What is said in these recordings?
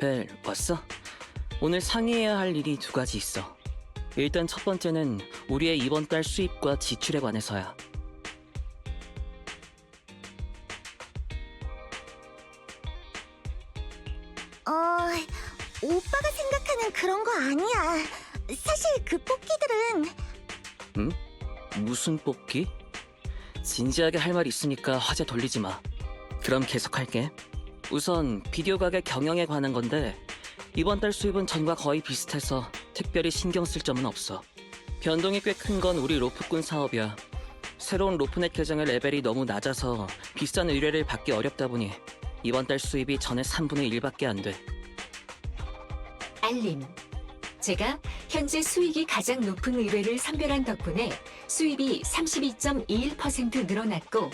벨, 왔어? 오늘 상의해야 할 일이 두 가지 있어. 일단 첫 번째는 우리의 이번 달 수입과 지출에 관해서야. 오빠가 생각하는 그런 거 아니야. 사실 그 뽑기들은 응? 무슨 뽑기? 진지하게 할 말 있으니까 화제 돌리지 마. 그럼 계속할게. 우선 비디오 가게 경영에 관한 건데 이번 달 수입은 전과 거의 비슷해서 특별히 신경 쓸 점은 없어. 변동이 꽤 큰 건 우리 로프꾼 사업이야. 새로운 로프넷 계정의 레벨이 너무 낮아서 비싼 의뢰를 받기 어렵다 보니 이번 달 수입이 전의 3분의 1밖에 안 돼. 알림. 제가 현재 수익이 가장 높은 의뢰를 선별한 덕분에 수입이 32.21% 늘어났고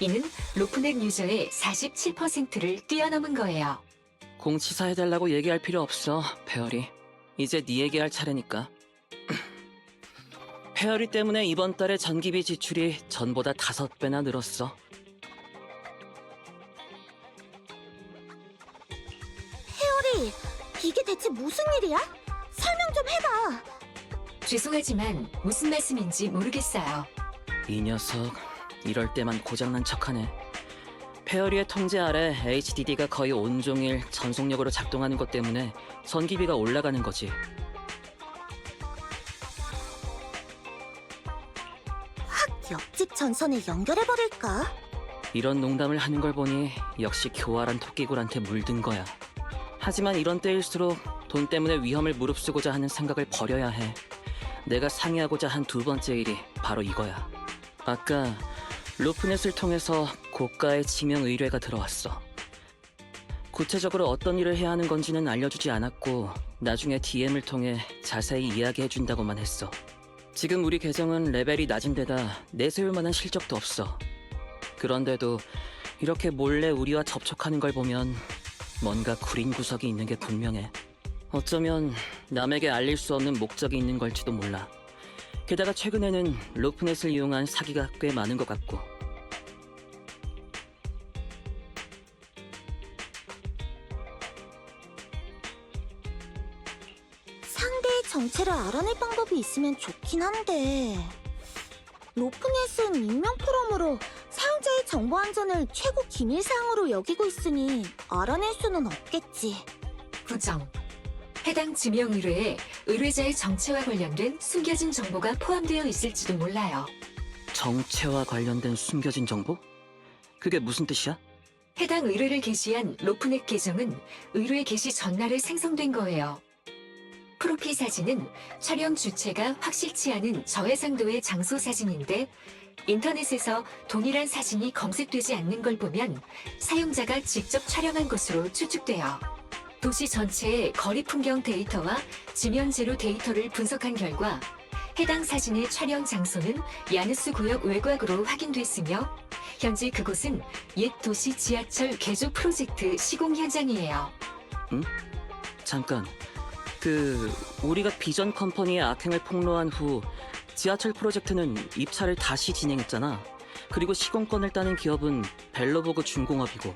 이는 로프넷 유저의 47%를 뛰어넘은 거예요. 공치사해달라고 얘기할 필요 없어, 페어리. 이제 네 얘기할 차례니까. 페어리 때문에 이번 달에 전기비 지출이 전보다 5배나 늘었어. 페어리, 이게 대체 무슨 일이야? 설명 좀 해봐. 죄송하지만 무슨 말씀인지 모르겠어요. 이 녀석, 이럴 때만 고장난 척하네. 페어리의 통제 아래 HDD가 거의 온종일 전속력으로 작동하는 것 때문에 전기비가 올라가는 거지. 확 옆집 전선에 연결해버릴까? 이런 농담을 하는 걸 보니 역시 교활한 토끼굴한테 물든 거야. 하지만 이런 때일수록 돈 때문에 위험을 무릅쓰고자 하는 생각을 버려야 해. 내가 상의하고자 한 두 번째 일이 바로 이거야. 아까 로프넷을 통해서 고가의 지명 의뢰가 들어왔어. 구체적으로 어떤 일을 해야 하는 건지는 알려주지 않았고 나중에 DM을 통해 자세히 이야기해준다고만 했어. 지금 우리 계정은 레벨이 낮은 데다 내세울 만한 실적도 없어. 그런데도 이렇게 몰래 우리와 접촉하는 걸 보면 뭔가 구린 구석이 있는 게 분명해. 어쩌면 남에게 알릴 수 없는 목적이 있는 걸지도 몰라. 게다가 최근에는 로프넷을 이용한 사기가 꽤 많은 것 같고. 상대의 정체를 알아낼 방법이 있으면 좋긴 한데 로프넷은 익명 포럼으로 사용자의 정보 안전을 최고 기밀사항으로 여기고 있으니 알아낼 수는 없겠지. 부정. 해당 지명 의뢰에 의뢰자의 정체와 관련된 숨겨진 정보가 포함되어 있을지도 몰라요. 정체와 관련된 숨겨진 정보? 그게 무슨 뜻이야? 해당 의뢰를 게시한 로프넷 계정은 의뢰 게시 전날에 생성된 거예요. 프로필 사진은 촬영 주체가 확실치 않은 저해상도의 장소 사진인데 인터넷에서 동일한 사진이 검색되지 않는 걸 보면 사용자가 직접 촬영한 것으로 추측돼요. 도시 전체의 거리 풍경 데이터와 지면제로 데이터를 분석한 결과 해당 사진의 촬영 장소는 야누스 구역 외곽으로 확인됐으며 현재 그곳은 옛 도시 지하철 개조 프로젝트 시공 현장이에요. 응? 잠깐. 우리가 비전 컴퍼니의 악행을 폭로한 후 지하철 프로젝트는 입찰을 다시 진행했잖아. 그리고 시공권을 따낸 기업은 벨로보그 중공업이고.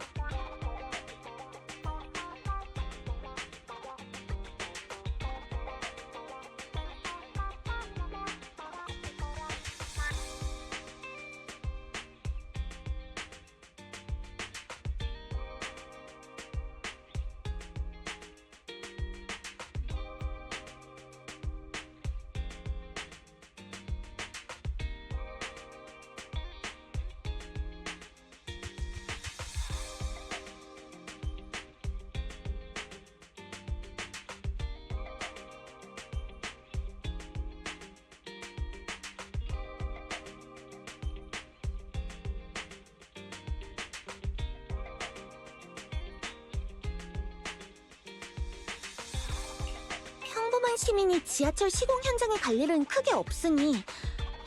평범한 시민이 지하철 시공 현장에 갈 일은 크게 없으니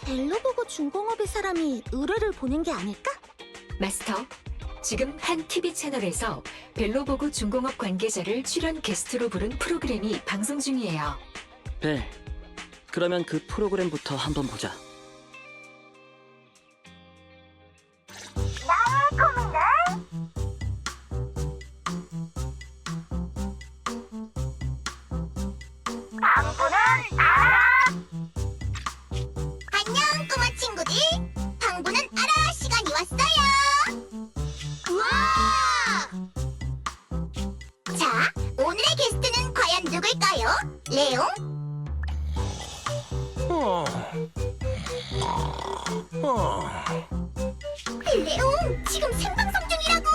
벨로보그 중공업의 사람이 의뢰를 보낸 게 아닐까? 마스터, 지금 한 TV 채널에서 벨로보그 중공업 관계자를 출연 게스트로 부른 프로그램이 방송 중이에요. 벨, 그러면 그 프로그램부터 한번 보자. 방구는 알아! 안녕, 꼬마 친구들! 방구는 알아! 시간이 왔어요! 우와! 자, 오늘의 게스트는 과연 누굴까요? 레옹? 레옹, 지금 생방송 중이라고!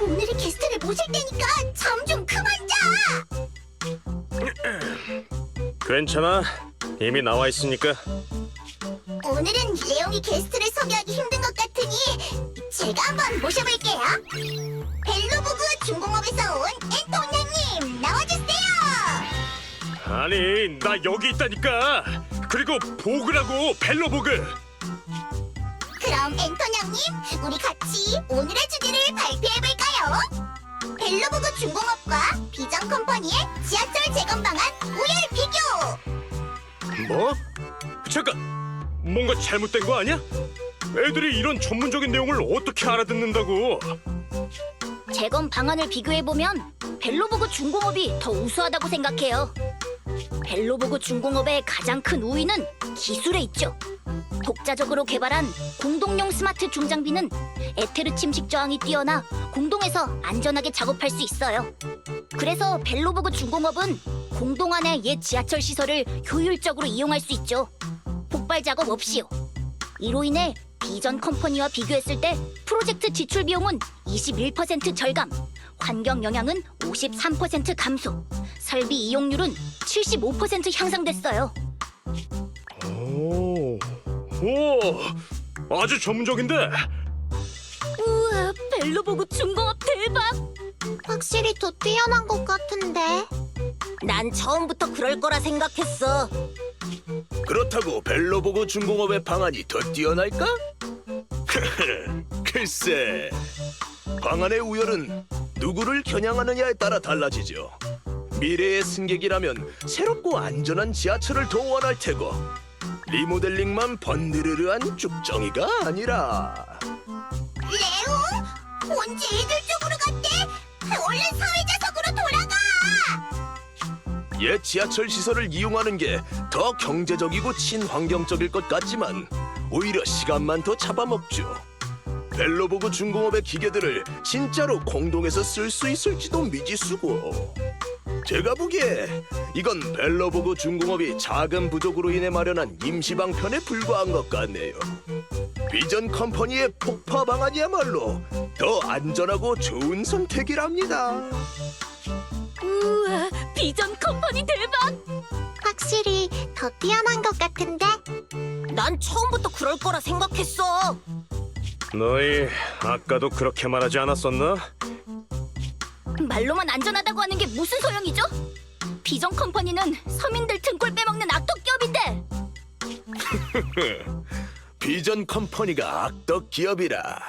오늘의 게스트를 모실 테니까 잠 좀 그만 자! 괜찮아. 이미 나와 있으니까. 오늘은 레옹이 게스트를 섭외하기 힘든 것 같으니 제가 한번 모셔볼게요. 벨로보그 중공업에서 온 앤토니아님 나와주세요. 아니, 나 여기 있다니까. 그리고 보그라고, 벨로보그. 그럼 앤토니아님, 우리 같이 오늘의 주제를 발표해볼까요? 벨로보그 중공업과 비전 컴퍼니의 지하철 재건 방안 우열 비교. 뭐? 잠깐, 뭔가 잘못된 거 아니야? 애들이 이런 전문적인 내용을 어떻게 알아듣는다고? 재건 방안을 비교해보면 벨로보그 중공업이 더 우수하다고 생각해요. 벨로보그 중공업의 가장 큰 우위는 기술에 있죠. 독자적으로 개발한 공동용 스마트 중장비는 에테르 침식 저항이 뛰어나 공동에서 안전하게 작업할 수 있어요. 그래서 벨로보그 중공업은 공동 안의 옛 지하철 시설을 효율적으로 이용할 수 있죠. 폭발 작업 없이요. 이로 인해 비전 컴퍼니와 비교했을 때 프로젝트 지출 비용은 21% 절감, 환경 영향은 53% 감소, 설비 이용률은 75% 향상됐어요. 오, 아주 전문적인데. 우와, 벨로보그 중공업 대박! 확실히 더 뛰어난 것 같은데. 난 처음부터 그럴 거라 생각했어. 그렇다고 벨로보그 중공업의 방안이 더 뛰어날까? 글쎄, 방안의 우열은 누구를 겨냥하느냐에 따라 달라지죠. 미래의 승객이라면 새롭고 안전한 지하철을 더 원할 테고, 리모델링만 번드르르한 쭉정이가 아니라. 레옹, 언제 애들 쪽으로 갔대? 얼른 사회자석으로 돌아가! 옛 지하철 시설을 이용하는 게 더 경제적이고 친환경적일 것 같지만 오히려 시간만 더 잡아먹죠. 벨로보그 중공업의 기계들을 진짜로 공동에서 쓸 수 있을지도 미지수고. 제가 보기에 이건 벨로보그 중공업이 자금 부족으로 인해 마련한 임시방편에 불과한 것 같네요. 비전 컴퍼니의 폭파 방안이야말로 더 안전하고 좋은 선택이랍니다. 우와, 비전 컴퍼니 대박! 확실히 더 뛰어난 것 같은데? 난 처음부터 그럴 거라 생각했어. 너희 아까도 그렇게 말하지 않았었나? 말로만 안전하다고 하는 게 무슨 소용이죠? 비전 컴퍼니는 서민들 등골 빼먹는 악덕 기업인데. 비전 컴퍼니가 악덕 기업이라.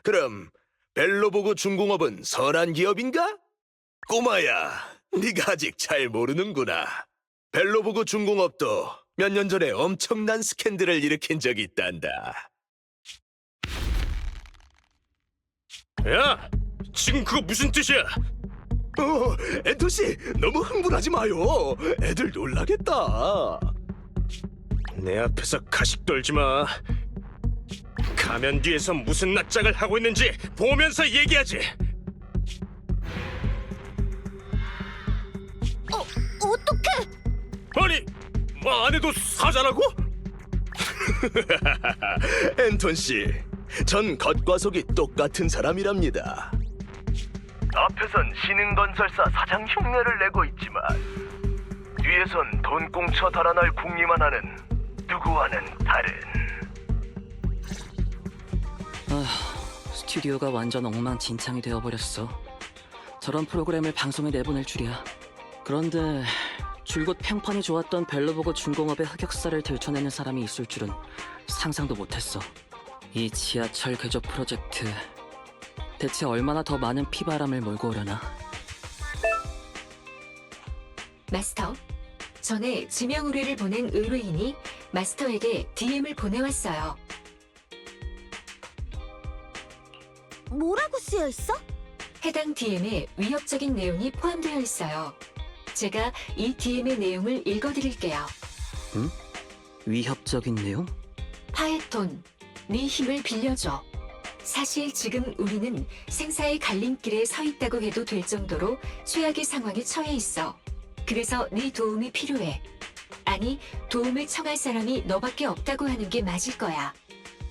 그럼 벨로보그 중공업은 선한 기업인가? 꼬마야, 네가 아직 잘 모르는구나. 벨로보그 중공업도 몇 년 전에 엄청난 스캔들을 일으킨 적이 있단다. 야, 지금 그거 무슨 뜻이야? 앤토씨, 너무 흥분하지 마요. 애들 놀라겠다. 내 앞에서 가식 떨지 마. 가면 뒤에서 무슨 낯짝을 하고 있는지 보면서 얘기하지. 어떡해? 아니, 아내도 사자라고? 앤톤 씨, 전 겉과 속이 똑같은 사람이랍니다. 앞에선 신흥건설사 사장 흉내를 내고 있지만 뒤에선 돈 꽁쳐 달아날 궁리만 하는 누구와는 다른. 스튜디오가 완전 엉망진창이 되어버렸어. 저런 프로그램을 방송에 내보낼 줄이야. 그런데 줄곧 평판이 좋았던 벨로보그 중공업의 흑역사를 들춰내는 사람이 있을 줄은 상상도 못했어. 이 지하철 개조 프로젝트 대체 얼마나 더 많은 피바람을 몰고 오려나. 마스터, 전에 지명 의뢰를 보낸 의뢰인이 마스터에게 DM을 보내왔어요. 뭐라고 쓰여 있어? 해당 DM에 위협적인 내용이 포함되어 있어요. 제가 이 DM의 내용을 읽어드릴게요. 위협적인 내용? 파에톤, 네 힘을 빌려줘. 사실 지금 우리는 생사의 갈림길에 서 있다고 해도 될 정도로 최악의 상황에 처해 있어. 그래서 네 도움이 필요해. 아니, 도움을 청할 사람이 너밖에 없다고 하는 게 맞을 거야.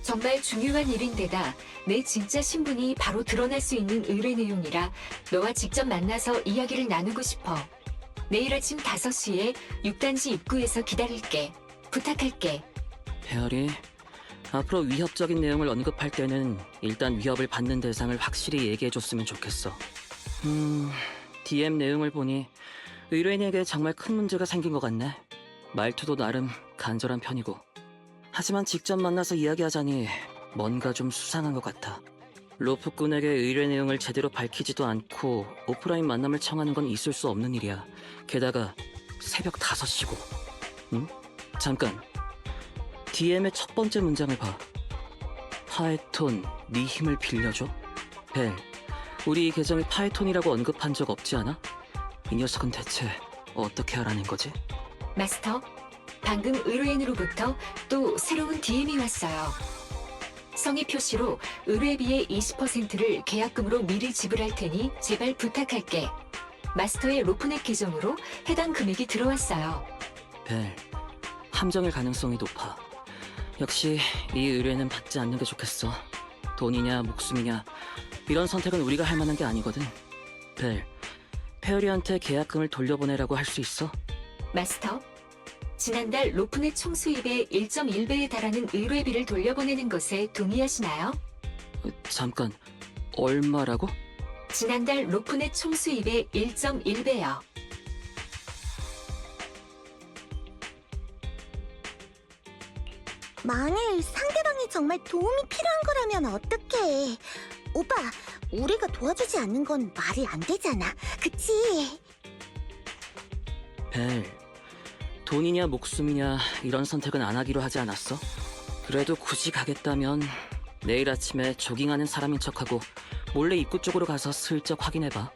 정말 중요한 일인데다 내 진짜 신분이 바로 드러날 수 있는 의뢰 내용이라 너와 직접 만나서 이야기를 나누고 싶어. 내일 아침 5시에 6단지 입구에서 기다릴게. 부탁할게. 페어리, 앞으로 위협적인 내용을 언급할 때는 일단 위협을 받는 대상을 확실히 얘기해줬으면 좋겠어. DM 내용을 보니 의뢰인에게 정말 큰 문제가 생긴 것 같네. 말투도 나름 간절한 편이고. 하지만 직접 만나서 이야기하자니 뭔가 좀 수상한 것 같아. 로프꾼에게 의뢰 내용을 제대로 밝히지도 않고 오프라인 만남을 청하는 건 있을 수 없는 일이야. 게다가 새벽 5시고. 응? 잠깐. DM의 첫 번째 문장을 봐. 파에톤, 네 힘을 빌려줘? 벨, 우리 이 계정이 파에톤이라고 언급한 적 없지 않아? 이 녀석은 대체 어떻게 하라는 거지? 마스터, 방금 의뢰인으로부터 또 새로운 DM이 왔어요. 성의 표시로 의뢰비의 20%를 계약금으로 미리 지불할 테니 제발 부탁할게. 마스터의 로프넷 계정으로 해당 금액이 들어왔어요. 벨, 함정일 가능성이 높아. 역시 이 의뢰는 받지 않는 게 좋겠어. 돈이냐 목숨이냐 이런 선택은 우리가 할 만한 게 아니거든. 벨, 페어리한테 계약금을 돌려보내라고 할 수 있어? 마스터, 지난달 로프넷 총 수입의 1.1배에 달하는 의뢰비를 돌려보내는 것에 동의하시나요? 잠깐, 얼마라고? 지난달 로프넷 총 수입의 1.1배요. 만일 상대방이 정말 도움이 필요한 거라면 어떡해. 오빠, 우리가 도와주지 않는 건 말이 안 되잖아. 그치? 벨, 돈이냐 목숨이냐 이런 선택은 안 하기로 하지 않았어? 그래도 굳이 가겠다면 내일 아침에 조깅하는 사람인 척하고 몰래 입구 쪽으로 가서 슬쩍 확인해봐.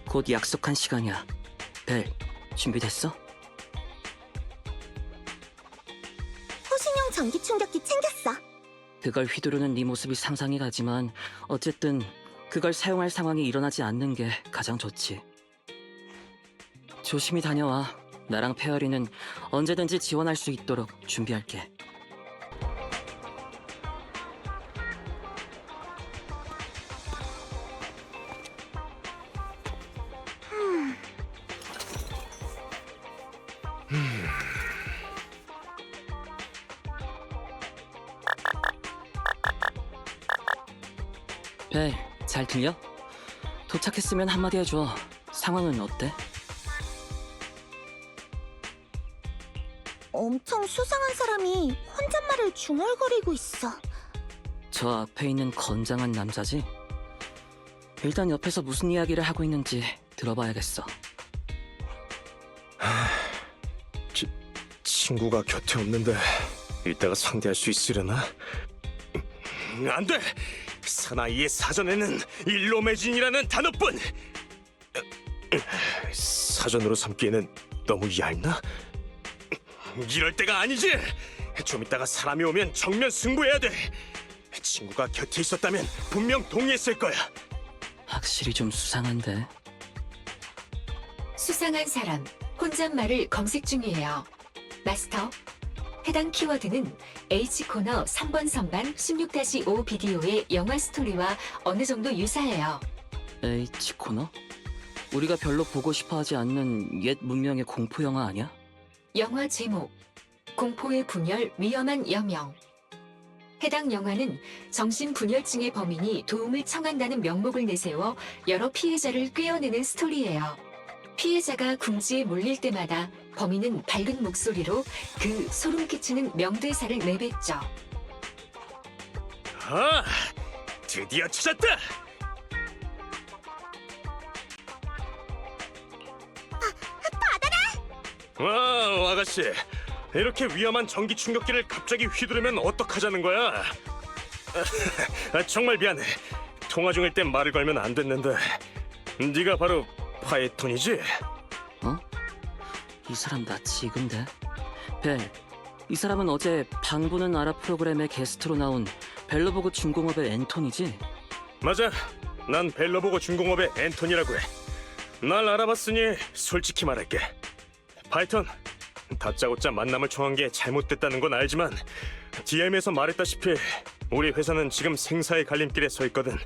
곧 약속한 시간이야. 벨, 준비됐어? 호신용 전기 충격기 챙겼어. 그걸 휘두르는 네 모습이 상상이 가지만 어쨌든 그걸 사용할 상황이 일어나지 않는 게 가장 좋지. 조심히 다녀와. 나랑 페어리는 언제든지 지원할 수 있도록 준비할게. 벨, 잘 들려? 도착했으면 한마디 해줘. 상황은 어때? 엄청 수상한 사람이 혼잣말을 중얼거리고 있어. 저 앞에 있는 건장한 남자지? 일단 옆에서 무슨 이야기를 하고 있는지 들어봐야겠어. 친구가 곁에 없는데 이따가 상대할 수 있으려나? 안 돼! 사나이의 사전에는 일로매진이라는 단어뿐! 사전으로 삼기에는 너무 얇나? 이럴 때가 아니지! 좀 이따가 사람이 오면 정면 승부해야 돼! 친구가 곁에 있었다면 분명 동의했을 거야! 확실히 좀 수상한데. 수상한 사람, 혼잣말을 검색 중이에요. 마스터, 해당 키워드는 H코너 3번 선반 16-5 비디오의 영화 스토리와 어느 정도 유사해요. H 코너? 우리가 별로 보고 싶어하지 않는 옛 문명의 공포 영화 아니야? 영화 제목, 공포의 분열 위험한 여명. 해당 영화는 정신분열증의 범인이 도움을 청한다는 명목을 내세워 여러 피해자를 꿰어내는 스토리예요. 피해자가 궁지에 몰릴 때마다 범인은 밝은 목소리로 그 소름 끼치는 명대사를 내뱉죠. 아! 드디어 찾았다! 와우, 아가씨. 이렇게 위험한 전기 충격기를 갑자기 휘두르면 어떡하자는 거야? 정말 미안해. 통화 중일 땐 말을 걸면 안 됐는데. 네가 바로 파이톤이지? 어? 이 사람 나 지근데? 벨, 이 사람은 어제 방부는 알아 프로그램에 게스트로 나온 벨로보그 중공업의 앤톤이지? 맞아. 난 벨로보고 중공업의 앤토니라고 해. 날 알아봤으니 솔직히 말할게. 파이턴, 다짜고짜 만남을 청한 게 잘못됐다는 건 알지만 DM에서 말했다시피 우리 회사는 지금 생사의 갈림길에 서 있거든.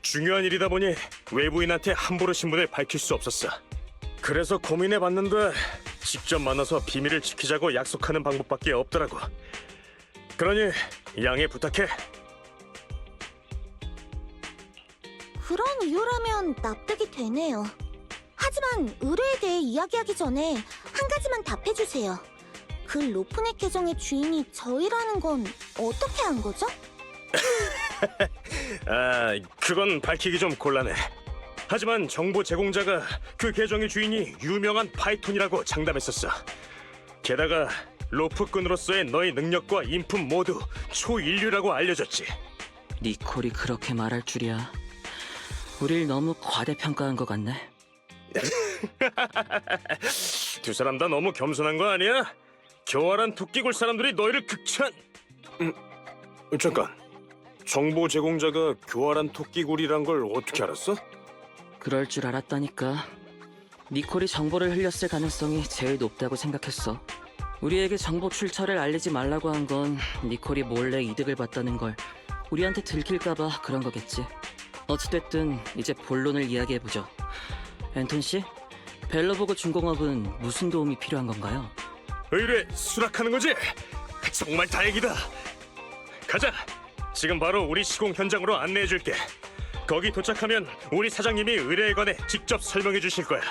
중요한 일이다 보니 외부인한테 함부로 신분을 밝힐 수 없었어. 그래서 고민해봤는데 직접 만나서 비밀을 지키자고 약속하는 방법밖에 없더라고. 그러니 양해 부탁해. 그런 이유라면 납득이 되네요. 하지만 의뢰에 대해 이야기하기 전에 한 가지만 답해주세요. 그 로프넷 계정의 주인이 저희라는 건 어떻게 한 거죠? 아, 그건 밝히기 좀 곤란해. 하지만 정보 제공자가 그 계정의 주인이 유명한 파이톤이라고 장담했었어. 게다가 로프꾼으로서의 너의 능력과 인품 모두 초인류라고 알려졌지. 니콜이 그렇게 말할 줄이야. 우릴 너무 과대평가한 것 같네. 두 사람 다 너무 겸손한 거 아니야? 교활한 토끼굴 사람들이 너희를 극찬... 잠깐, 정보 제공자가 교활한 토끼굴이란 걸 어떻게 알았어? 그럴 줄 알았다니까. 니콜이 정보를 흘렸을 가능성이 제일 높다고 생각했어. 우리에게 정보 출처를 알리지 말라고 한 건 니콜이 몰래 이득을 봤다는 걸 우리한테 들킬까봐 그런 거겠지. 어찌됐든 이제 본론을 이야기해보죠. 앤톤 씨, 벨로보그 중공업은 무슨 도움이 필요한 건가요? 의뢰 수락하는 거지? 정말 다행이다. 가자. 지금 바로 우리 시공 현장으로 안내해줄게. 거기 도착하면 우리 사장님이 의뢰에 관해 직접 설명해 주실 거야.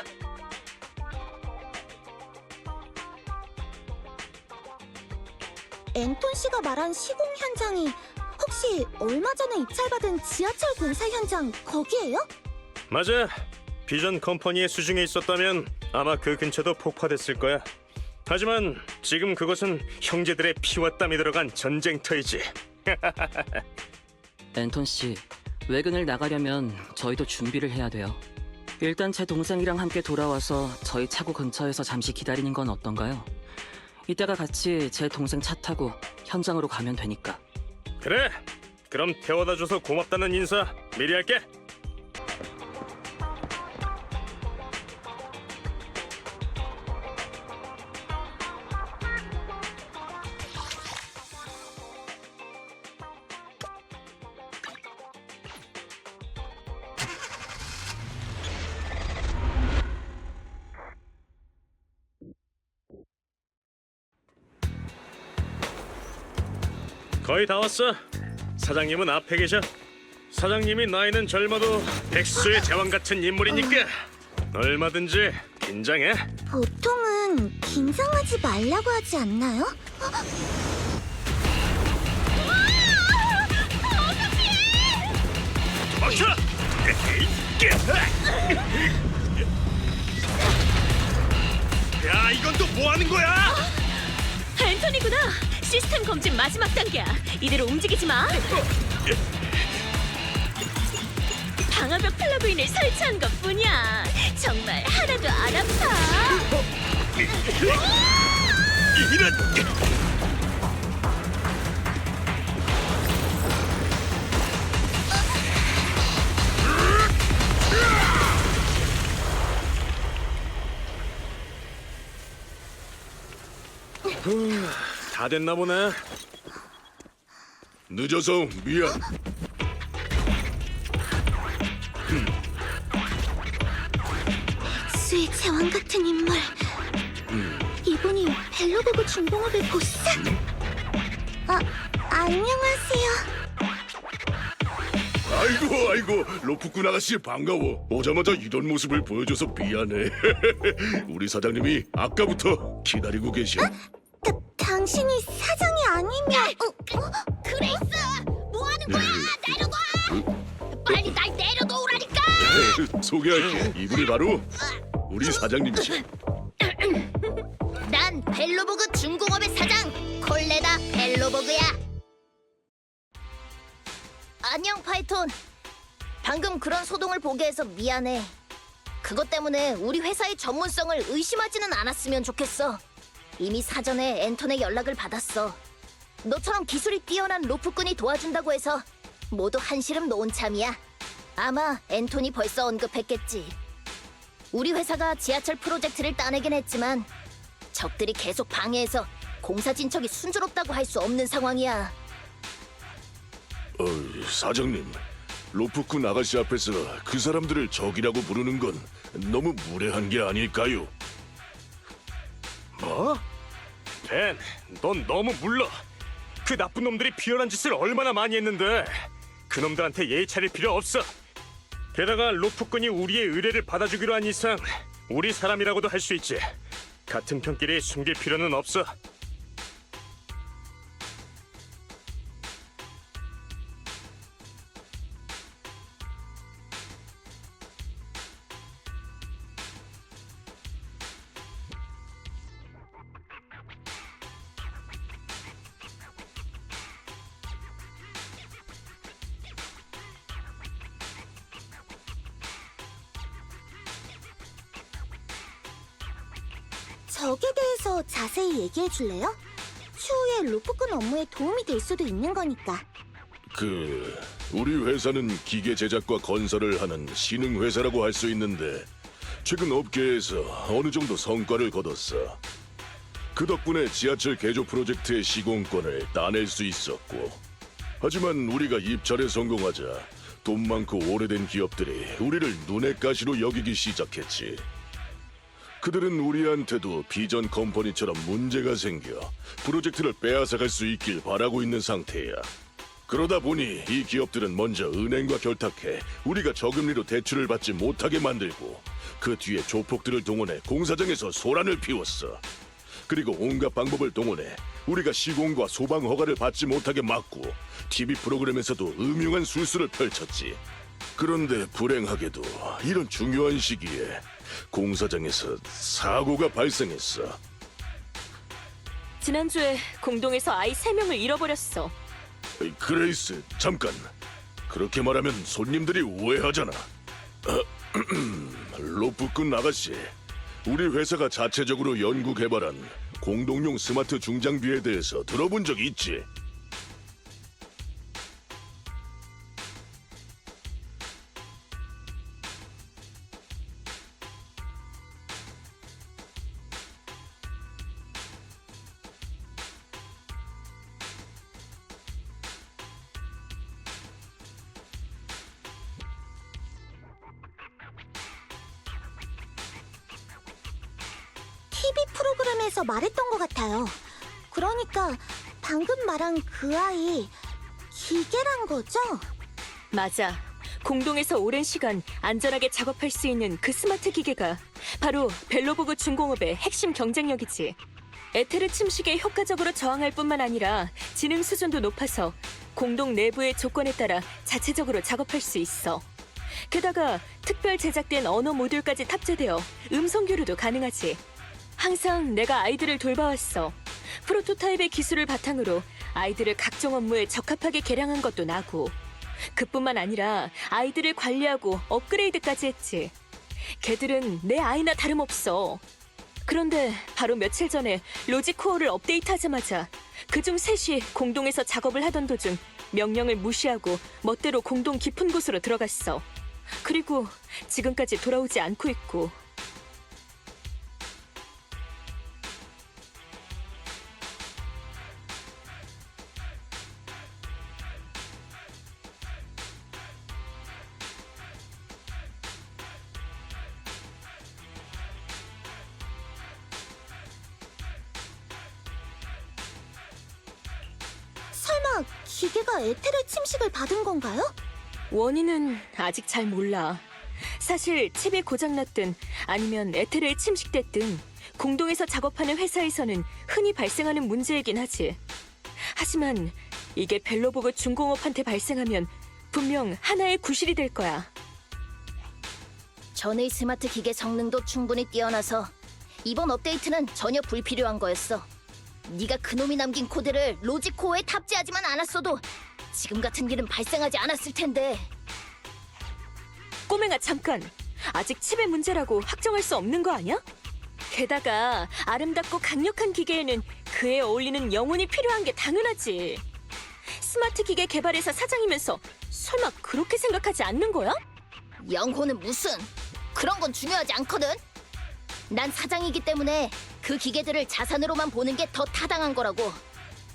앤톤 씨가 말한 시공 현장이 혹시 얼마 전에 입찰받은 지하철 공사 현장 거기예요? 맞아. 비전 컴퍼니의 수중에 있었다면 아마 그 근처도 폭파됐을 거야. 하지만 지금 그것은 형제들의 피와 땀이 들어간 전쟁터이지. 앤톤 씨, 외근을 나가려면 저희도 준비를 해야 돼요. 일단 제 동생이랑 함께 돌아와서 저희 차고 근처에서 잠시 기다리는 건 어떤가요? 이따가 같이 제 동생 차 타고 현장으로 가면 되니까. 그래. 그럼 태워다 줘서 고맙다는 인사 미리 할게. 거의 다 왔어. 사장님은 앞에 계셔. 사장님이 나이는 젊어도 백수의 제왕 같은 인물이니까 얼마든지 긴장해. 보통은 긴장하지 말라고 하지 않나요? 멈춰! 야, 이건 또 뭐 하는 거야? 앤토니구나. 시스템 검진 마지막 단계야. 이대로 움직이지 마. 방화벽 플러그인을 설치한 것뿐이야. 정말 하나도 안 아파. 이런! 다 됐나 보네. 늦어서 미안. 수의 제왕 같은 인물. 이분이 벨로보그 중공업의 보스? 안녕하세요. 아이고 로프꾼 아가씨 반가워. 오자마자 이런 모습을 보여줘서 미안해. 우리 사장님이 아까부터 기다리고 계셔. 당신이 사장이 아니면... 그레이스, 뭐 하는 거야? 내려놔. 빨리 날 내려놓으라니까. 소개할게. 이분이 바로 우리 사장님이셔. 난 벨로보그 중공업의 사장 콜레다 벨로보그야. 안녕 파이톤. 방금 그런 소동을 보게 해서 미안해. 그것 때문에 우리 회사의 전문성을 의심하지는 않았으면 좋겠어. 이미 사전에 앤톤의 연락을 받았어. 너처럼 기술이 뛰어난 로프꾼이 도와준다고 해서 모두 한시름 놓은 참이야. 아마 앤톤이 벌써 언급했겠지. 우리 회사가 지하철 프로젝트를 따내긴 했지만 적들이 계속 방해해서 공사 진척이 순조롭다고 할 수 없는 상황이야. 사장님, 로프꾼 아가씨 앞에서 그 사람들을 적이라고 부르는 건 너무 무례한 게 아닐까요? 뭐? 벤, 넌 너무 물러. 그 나쁜 놈들이 비열한 짓을 얼마나 많이 했는데 그 놈들한테 예의 차릴 필요 없어. 게다가 로프꾼이 우리의 의뢰를 받아주기로 한 이상 우리 사람이라고도 할 수 있지. 같은 편끼리 숨길 필요는 없어. 적에 대해서 자세히 얘기해 줄래요? 추후에 로프꾼 업무에 도움이 될 수도 있는 거니까. 우리 회사는 기계 제작과 건설을 하는 신흥 회사라고 할 수 있는데 최근 업계에서 어느 정도 성과를 거뒀어. 그 덕분에 지하철 개조 프로젝트의 시공권을 따낼 수 있었고, 하지만 우리가 입찰에 성공하자 돈 많고 오래된 기업들이 우리를 눈의 가시로 여기기 시작했지. 그들은 우리한테도 비전 컴퍼니처럼 문제가 생겨 프로젝트를 빼앗아갈 수 있길 바라고 있는 상태야. 그러다 보니 이 기업들은 먼저 은행과 결탁해 우리가 저금리로 대출을 받지 못하게 만들고, 그 뒤에 조폭들을 동원해 공사장에서 소란을 피웠어. 그리고 온갖 방법을 동원해 우리가 시공과 소방 허가를 받지 못하게 막고 TV 프로그램에서도 음흉한 술수를 펼쳤지. 그런데 불행하게도 이런 중요한 시기에 공사장에서 사고가 발생했어. 지난주에 공동에서 아이 3명을 잃어버렸어. 그레이스, 잠깐. 그렇게 말하면 손님들이 오해하잖아. 로프꾼 아가씨, 우리 회사가 자체적으로 연구 개발한 공동용 스마트 중장비에 대해서 들어본 적 있지? TV 프로그램에서 말했던 것 같아요. 그러니까 방금 말한 그 아이 기계란 거죠? 맞아. 공동에서 오랜 시간 안전하게 작업할 수 있는 그 스마트 기계가 바로 벨로보그 중공업의 핵심 경쟁력이지. 에테르 침식에 효과적으로 저항할 뿐만 아니라 지능 수준도 높아서 공동 내부의 조건에 따라 자체적으로 작업할 수 있어. 게다가 특별 제작된 언어 모듈까지 탑재되어 음성 교류도 가능하지. 항상 내가 아이들을 돌봐왔어. 프로토타입의 기술을 바탕으로 아이들을 각종 업무에 적합하게 개량한 것도 나고, 그뿐만 아니라 아이들을 관리하고 업그레이드까지 했지. 걔들은 내 아이나 다름없어. 그런데 바로 며칠 전에 로직코어를 업데이트하자마자 그중 셋이 공동에서 작업을 하던 도중 명령을 무시하고 멋대로 공동 깊은 곳으로 들어갔어. 그리고 지금까지 돌아오지 않고 있고. 설마 기계가 에테르 침식을 받은 건가요? 원인은 아직 잘 몰라. 사실 칩이 고장났든 아니면 에테르에 침식됐든 공동에서 작업하는 회사에서는 흔히 발생하는 문제이긴 하지. 하지만 이게 벨로보그 중공업한테 발생하면 분명 하나의 구실이 될 거야. 전의 스마트 기계 성능도 충분히 뛰어나서 이번 업데이트는 전혀 불필요한 거였어. 네가 그놈이 남긴 코드를 로직코어에 탑재하지만 않았어도 지금 같은 일은 발생하지 않았을 텐데. 꼬맹아 잠깐. 아직 칩의 문제라고 확정할 수 없는 거 아니야? 게다가 아름답고 강력한 기계에는 그에 어울리는 영혼이 필요한 게 당연하지. 스마트 기계 개발회사 사장이면서 설마 그렇게 생각하지 않는 거야? 영혼은 무슨? 그런 건 중요하지 않거든. 난 사장이기 때문에 그 기계들을 자산으로만 보는 게 더 타당한 거라고.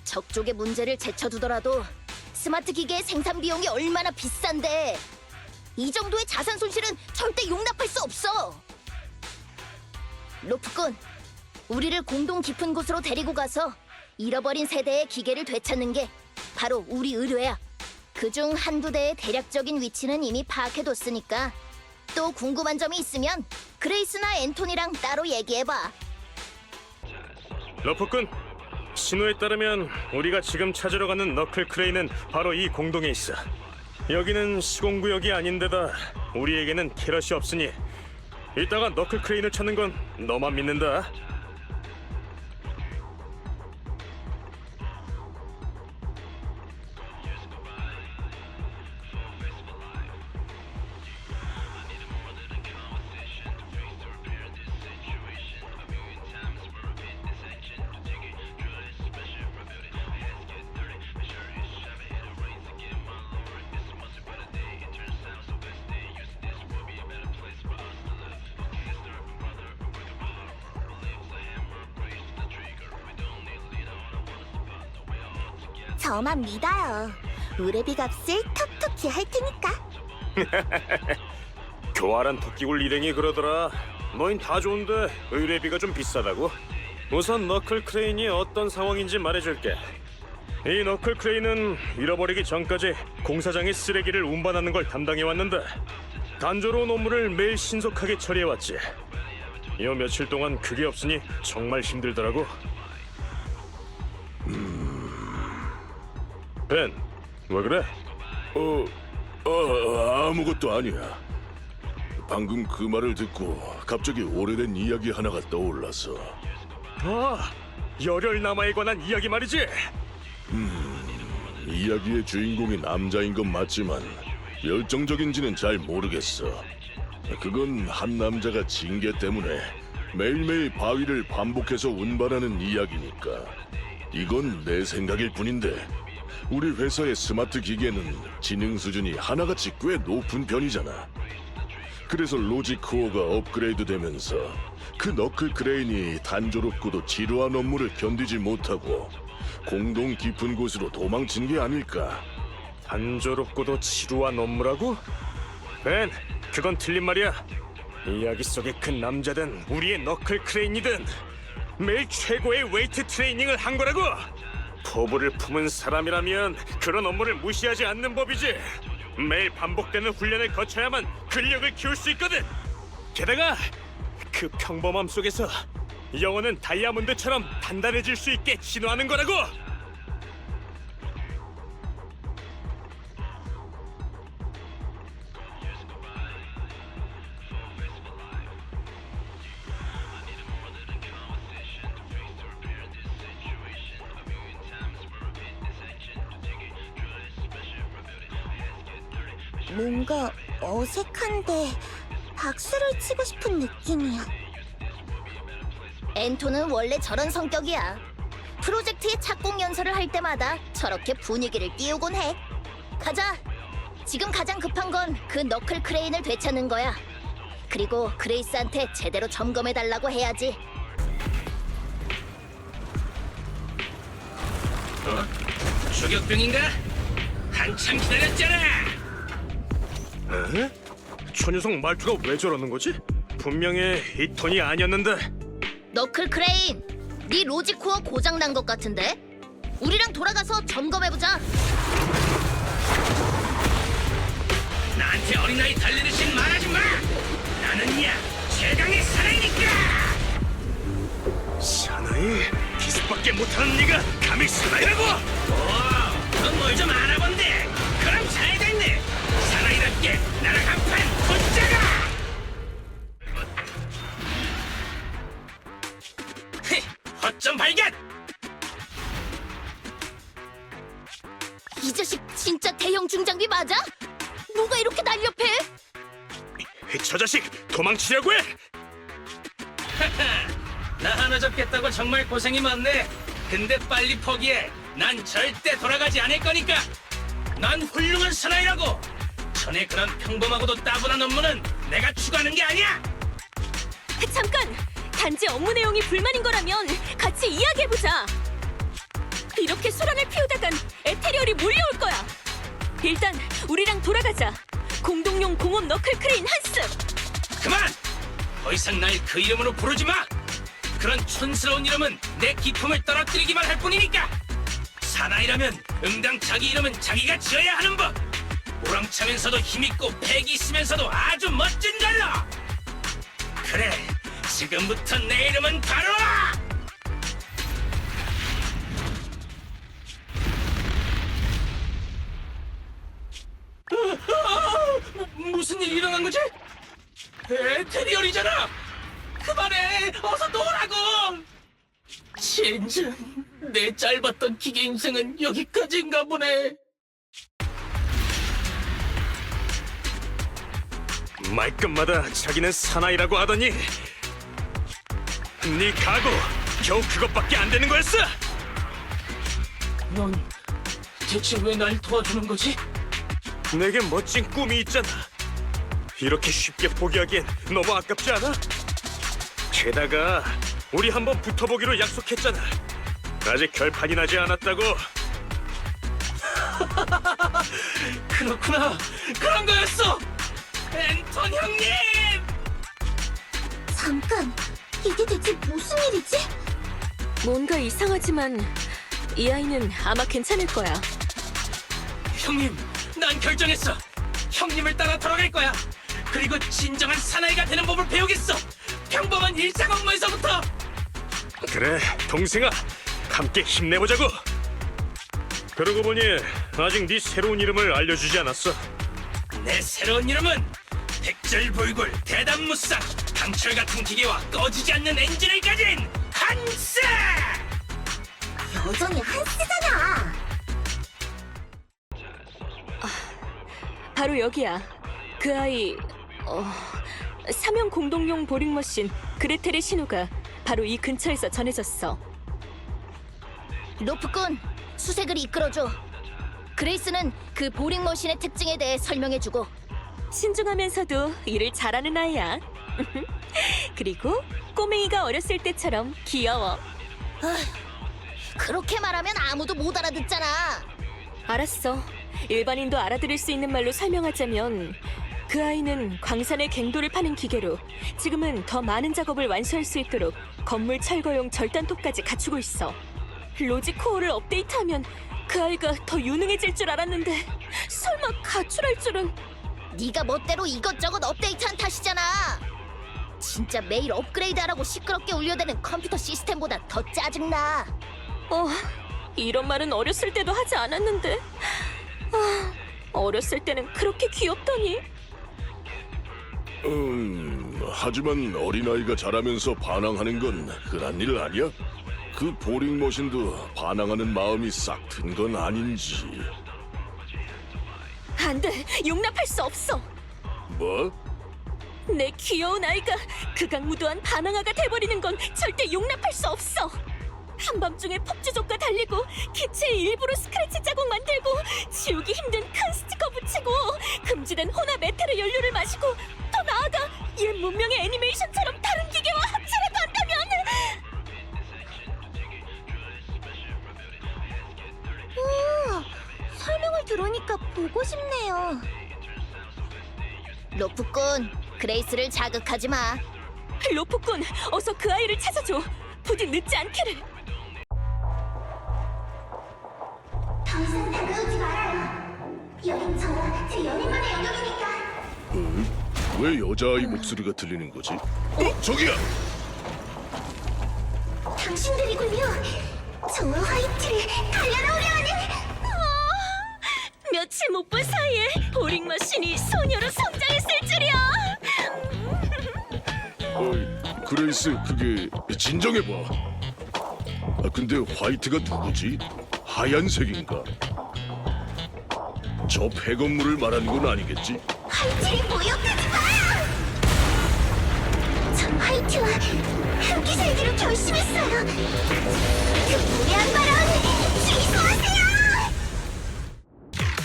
적족의 문제를 제쳐두더라도 스마트 기계의 생산 비용이 얼마나 비싼데 이 정도의 자산 손실은 절대 용납할 수 없어. 로프꾼, 우리를 공동 깊은 곳으로 데리고 가서 잃어버린 세대의 기계를 되찾는 게 바로 우리 의뢰야. 그중 한두 대의 대략적인 위치는 이미 파악해뒀으니까 또 궁금한 점이 있으면 그레이스나 앤토니랑 따로 얘기해봐. 러프꾼, 신호에 따르면 우리가 지금 찾으러 가는 너클 크레인은 바로 이 공동에 있어. 여기는 시공구역이 아닌데다 우리에게는 캐럿이 없으니 이따가 너클 크레인을 찾는 건 너만 믿는다. 저만 믿어요. 의뢰비 값을 톡톡히 할 테니까. 교활한 토끼굴 일행이 그러더라. 너흰 다 좋은데 의뢰비가 좀 비싸다고. 우선 너클 크레인이 어떤 상황인지 말해줄게. 이 너클 크레인은 잃어버리기 전까지 공사장의 쓰레기를 운반하는 걸 담당해왔는데 단조로운 업무를 매일 신속하게 처리해왔지. 요 며칠 동안 그게 없으니 정말 힘들더라고. 벤, 왜 그래? 아무것도 아니야. 방금 그 말을 듣고 갑자기 오래된 이야기 하나가 떠올라서. 아, 열혈 남아에 관한 이야기 말이지. 이야기의 주인공이 남자인 건 맞지만 열정적인지는 잘 모르겠어. 그건 한 남자가 징계 때문에 매일매일 바위를 반복해서 운반하는 이야기니까. 이건 내 생각일 뿐인데 우리 회사의 스마트 기계는 지능 수준이 하나같이 꽤 높은 편이잖아. 그래서 로직 코어가 업그레이드 되면서 그 너클 크레인이 단조롭고도 지루한 업무를 견디지 못하고 공동 깊은 곳으로 도망친 게 아닐까. 단조롭고도 지루한 업무라고? 벤, 그건 틀린 말이야. 이야기 속의 그 남자든 우리의 너클 크레인이든 매일 최고의 웨이트 트레이닝을 한 거라고. 포부를 품은 사람이라면 그런 업무를 무시하지 않는 법이지. 매일 반복되는 훈련을 거쳐야만 근력을 키울 수 있거든. 게다가 그 평범함 속에서 영혼은 다이아몬드처럼 단단해질 수 있게 진화하는 거라고. 뭔가 어색한데 박수를 치고 싶은 느낌이야. 앤토는 원래 저런 성격이야. 프로젝트의 착공 연설을 할 때마다 저렇게 분위기를 띄우곤 해. 가자. 지금 가장 급한 건 그 너클 크레인을 되찾는 거야. 그리고 그레이스한테 제대로 점검해달라고 해야지. 추격병인가? 한참 기다렸잖아. 에? 저 녀석 말투가 왜 저러는 거지? 분명히 이 톤이 아니었는데. 너클 크레인, 네 로직 코어 고장 난 것 같은데? 우리랑 돌아가서 점검해보자. 나한테 어린아이 달래듯이 말하지 마. 나는 야 최강의 사나이니까. 사나이? 기습밖에 못하는 네가 감히 사나이라고? 넌 뭘 좀 알아본데. 그럼 잘 됐네. 사나이답게 나랑 한판 붙자가. 허점 발견. 이 자식 진짜 대형 중장비 맞아? 뭐가 이렇게 날렵해? 저 자식 도망치려고 해! 나 하나 잡겠다고 정말 고생이 많네. 근데 빨리 포기해. 난 절대 돌아가지 않을 거니까. 난 훌륭한 사나이라고. 전에 그런 평범하고도 따분한 업무는 내가 추구하는 게 아니야. 잠깐! 단지 업무 내용이 불만인 거라면 같이 이야기해보자. 이렇게 소란을 피우다간 에테리얼이 몰려올 거야. 일단 우리랑 돌아가자. 공동용 공업 너클 크레인 한스. 그만! 더 이상 날 그 이름으로 부르지 마. 그런 촌스러운 이름은 내 기품을 떨어뜨리기만 할 뿐이니까. 사나이라면 응당 자기 이름은 자기가 지어야 하는 법. 우렁차면서도 힘있고 패기 있으면서도 아주 멋진 걸로. 그래, 지금부터 내 이름은 바로 무슨 일이 일어난 거지? 에테리얼이잖아. 그만해, 어서 놓으라고. 진짜 내 짧았던 기계 인생은 여기까지인가 보네. 말끝마다 자기는 사나이라고 하더니 네 각오 겨우 그것밖에 안 되는 거였어? 넌 대체 왜 날 도와주는 거지? 내게 멋진 꿈이 있잖아. 이렇게 쉽게 포기하기엔 너무 아깝지 않아? 게다가 우리 한번 붙어보기로 약속했잖아. 아직 결판이 나지 않았다고. 그렇구나, 그런 거였어. 앤톤 형님! 잠깐, 이게 대체 무슨 일이지? 뭔가 이상하지만 이 아이는 아마 괜찮을 거야. 형님, 난 결정했어. 형님을 따라 돌아갈 거야. 그리고 진정한 사나이가 되는 법을 배우겠어. 평범한 일상 업무에서부터. 그래, 동생아, 함께 힘내보자고. 그러고 보니 아직 네 새로운 이름을 알려주지 않았어. 내 새로운 이름은 백절불굴 대단무쌍 강철 같은 기계와 꺼지지 않는 엔진을 가진 한스! 여전히 한스잖아. 바로 여기야. 그 아이... 사명 공동용 보링머신 그레텔의 신호가 바로 이 근처에서 전해졌어. 로프꾼, 수색을 이끌어줘. 그레이스는 그 보링 머신의 특징에 대해 설명해주고. 신중하면서도 일을 잘하는 아이야. 그리고 꼬맹이가 어렸을 때처럼 귀여워. 그렇게 말하면 아무도 못 알아듣잖아. 알았어. 일반인도 알아들을 수 있는 말로 설명하자면 그 아이는 광산의 갱도를 파는 기계로 지금은 더 많은 작업을 완수할 수 있도록 건물 철거용 절단톱까지 갖추고 있어. 로직 코어를 업데이트하면 그 아이가 더 유능해질 줄 알았는데 설마 가출할 줄은. 네가 멋대로 이것저것 업데이트한 탓이잖아. 진짜 매일 업그레이드하라고 시끄럽게 울려대는 컴퓨터 시스템보다 더 짜증나. 이런 말은 어렸을 때도 하지 않았는데. 어렸을 때는 그렇게 귀엽더니. 하지만 어린아이가 자라면서 반항하는 건 흔한 일 아니야? 그 보링 머신도 반항하는 마음이 싹 든 건 아닌지. 안 돼, 용납할 수 없어. 뭐? 내 귀여운 아이가 극악무도한 반항아가 돼버리는 건 절대 용납할 수 없어. 한밤중에 폭주족과 달리고 기체에 일부러 스크래치 자국 만들고 지우기 힘든 큰 스티커 붙이고 금지된 혼합 에테르 연료를 마시고 더 나아가 옛 문명의 애니메이션처럼 다른 기계와 합체라도 한다면. 설명을 들으니까 보고 싶네요. 로프꾼, 그레이스를 자극하지 마. 로프꾼, 어서 그 아이를 찾아줘. 부디 늦지 않기를. 더 이상 다가오지 말아요. 여긴 저와 제 연인만의 영역이니까. 왜 여자아이 목소리가 들리는 거지? 저기야! 당신들이군요. 저와 화이트를 달려나오려 하는. 며칠 못 본 사이에 보링 머신이 소녀로 성장했을 줄이야. 그레이스, 그게 진정해봐. 근데 화이트가 누구지? 하얀색인가? 저 폐건물을 말하는 건 아니겠지? 화이트를 모욕하지 마! 화이트와 함께 살기로 결심했어요. 그 무례한 발언 취소하세요!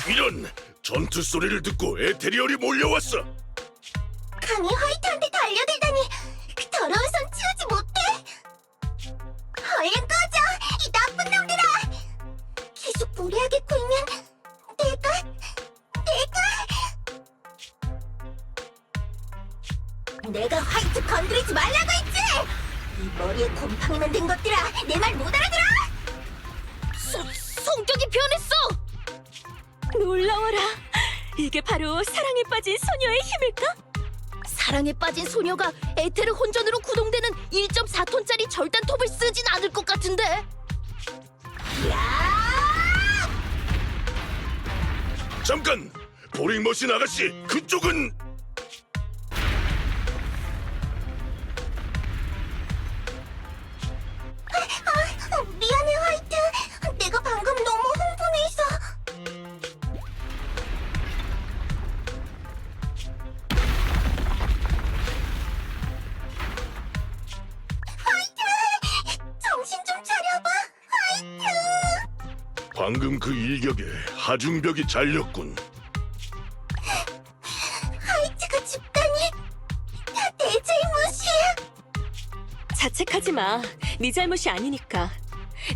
이런 전투 소리를 듣고 에테리얼이 몰려왔어. 감히 화이트한테 달려들다니 그 더러운 손 치우지 못해? 얼른 꺼져, 이 나쁜 놈들아! 계속 무리하게 굴면 내가 화이트 건드리지 말라고 했지! 이 머리에 곰팡이 만든 것들아, 내 말 못 알아들어? 성격이 변했어! 놀라워라. 이게 바로 사랑에 빠진 소녀의 힘일까? 사랑에 빠진 소녀가 에테르 혼전으로 구동되는 1.4톤짜리 절단 톱을 쓰진 않을 것 같은데. 잠깐! 보링머신 아가씨, 그쪽은... 미안해 화이트. 내가 방금 너무 흥분해서. 화이트! 정신 좀 차려봐. 화이트! 방금 그 일격에 하중벽이 잘렸군. 화이트가 죽다니. 다 내 잘못이야. 자책하지 마. 네 잘못이 아니니까.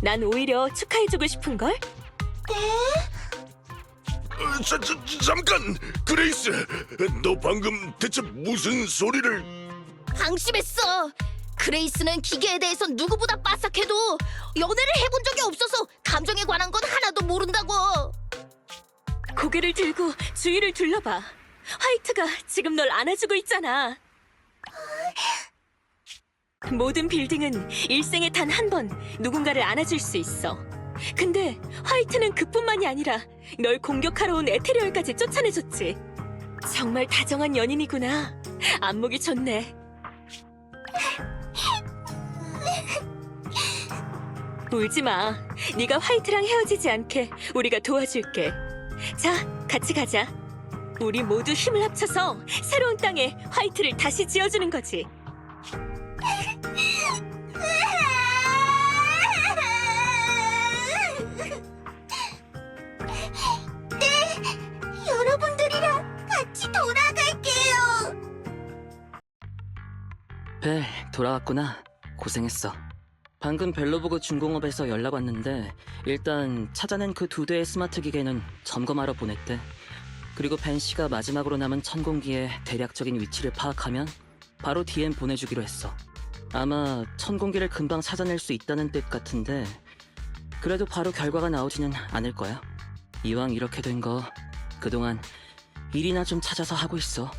난 오히려 축하해주고 싶은걸? 잠깐! 그레이스! 너 방금 대체 무슨 소리를... 방심했어. 그레이스는 기계에 대해서 누구보다 빠삭해도 연애를 해본 적이 없어서 감정에 관한 건 하나도 모른다고. 고개를 들고 주위를 둘러봐. 화이트가 지금 널 안아주고 있잖아. 모든 빌딩은 일생에 단 한 번 누군가를 안아줄 수 있어. 근데 화이트는 그뿐만이 아니라 널 공격하러 온 에테리얼까지 쫓아내줬지. 정말 다정한 연인이구나. 안목이 좋네. 울지 마. 네가 화이트랑 헤어지지 않게 우리가 도와줄게. 자, 같이 가자. 우리 모두 힘을 합쳐서 새로운 땅에 화이트를 다시 지어주는 거지. 네, 여러분들이랑 같이 돌아갈게요. 벨, 돌아왔구나. 고생했어. 방금 벨로보그 중공업에서 연락 왔는데 일단 찾아낸 그 2대의 스마트 기계는 점검하러 보냈대. 그리고 벤 씨가 마지막으로 남은 천공기의 대략적인 위치를 파악하면 바로 DM 보내주기로 했어. 아마 천공기를 금방 찾아낼 수 있다는 뜻 같은데 그래도 바로 결과가 나오지는 않을 거야. 이왕 이렇게 된 거 그동안 일이나 좀 찾아서 하고 있어.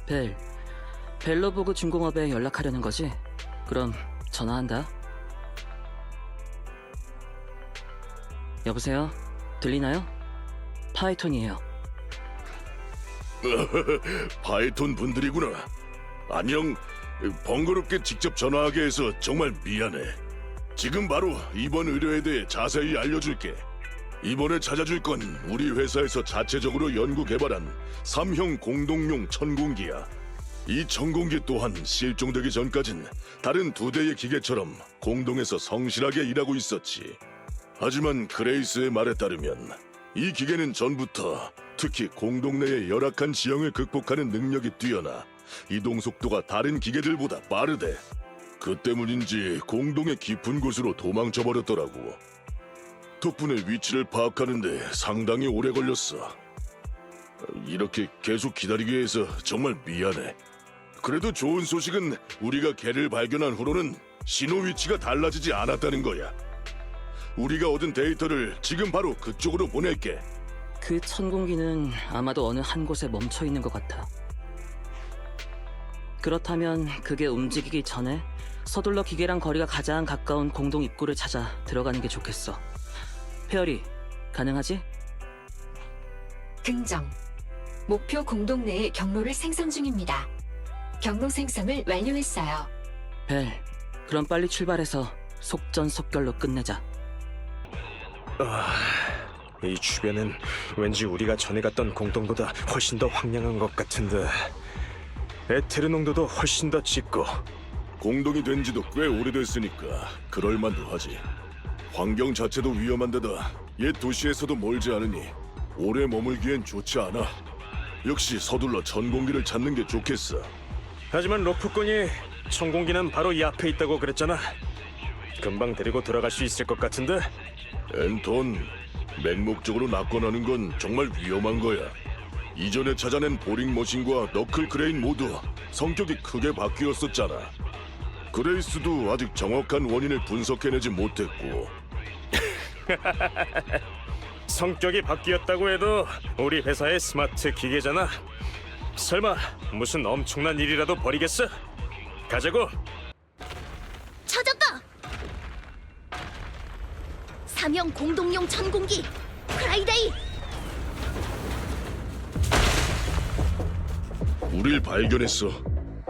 벨, 벨로보그 중공업에 연락하려는 거지? 그럼 전화한다. 여보세요? 들리나요? 파이톤이에요. 파이톤 분들이구나. 안녕. 번거롭게 직접 전화하게 해서 정말 미안해. 지금 바로 이번 의뢰에 대해 자세히 알려줄게. 이번에 찾아줄 건 우리 회사에서 자체적으로 연구 개발한 3형 공동용 천공기야. 이 천공기 또한 실종되기 전까진 다른 2대의 기계처럼 공동에서 성실하게 일하고 있었지. 하지만 그레이스의 말에 따르면 이 기계는 전부터 특히 공동 내의 열악한 지형을 극복하는 능력이 뛰어나 이동 속도가 다른 기계들보다 빠르대. 그 때문인지 공동의 깊은 곳으로 도망쳐버렸더라고. 덕분에 위치를 파악하는데 상당히 오래 걸렸어. 이렇게 계속 기다리게 해서 정말 미안해. 그래도 좋은 소식은 우리가 걔를 발견한 후로는 신호 위치가 달라지지 않았다는 거야. 우리가 얻은 데이터를 지금 바로 그쪽으로 보낼게. 그 천공기는 아마도 어느 한 곳에 멈춰 있는 것 같아. 그렇다면 그게 움직이기 전에 서둘러 기계랑 거리가 가장 가까운 공동 입구를 찾아 들어가는 게 좋겠어. 페어리, 가능하지? 긍정. 목표 공동 내에 경로를 생성 중입니다. 경로 생성을 완료했어요. 벨, 그럼 빨리 출발해서 속전속결로 끝내자. 이 주변은 왠지 우리가 전에 갔던 공동보다 훨씬 더 황량한 것 같은데 에테르 농도도 훨씬 더 짙고. 공동이 된 지도 꽤 오래됐으니까 그럴만도 하지. 환경 자체도 위험한 데다 옛 도시에서도 멀지 않으니 오래 머물기엔 좋지 않아. 역시 서둘러 천공기를 찾는 게 좋겠어. 하지만 로프꾼이 천공기는 바로 이 앞에 있다고 그랬잖아. 금방 데리고 돌아갈 수 있을 것 같은데. 앤톤, 맹목적으로 낙관하는 건 정말 위험한 거야. 이전에 찾아낸 보링 머신과 너클 크레인 모두 성격이 크게 바뀌었었잖아. 그레이스도 아직 정확한 원인을 분석해내지 못했고. 성격이 바뀌었다고 해도 우리 회사의 스마트 기계잖아. 설마 무슨 엄청난 일이라도 벌이겠어? 가자고. 찾았다! 3형 공동용 천공기 프라이데이! 우릴 발견했어.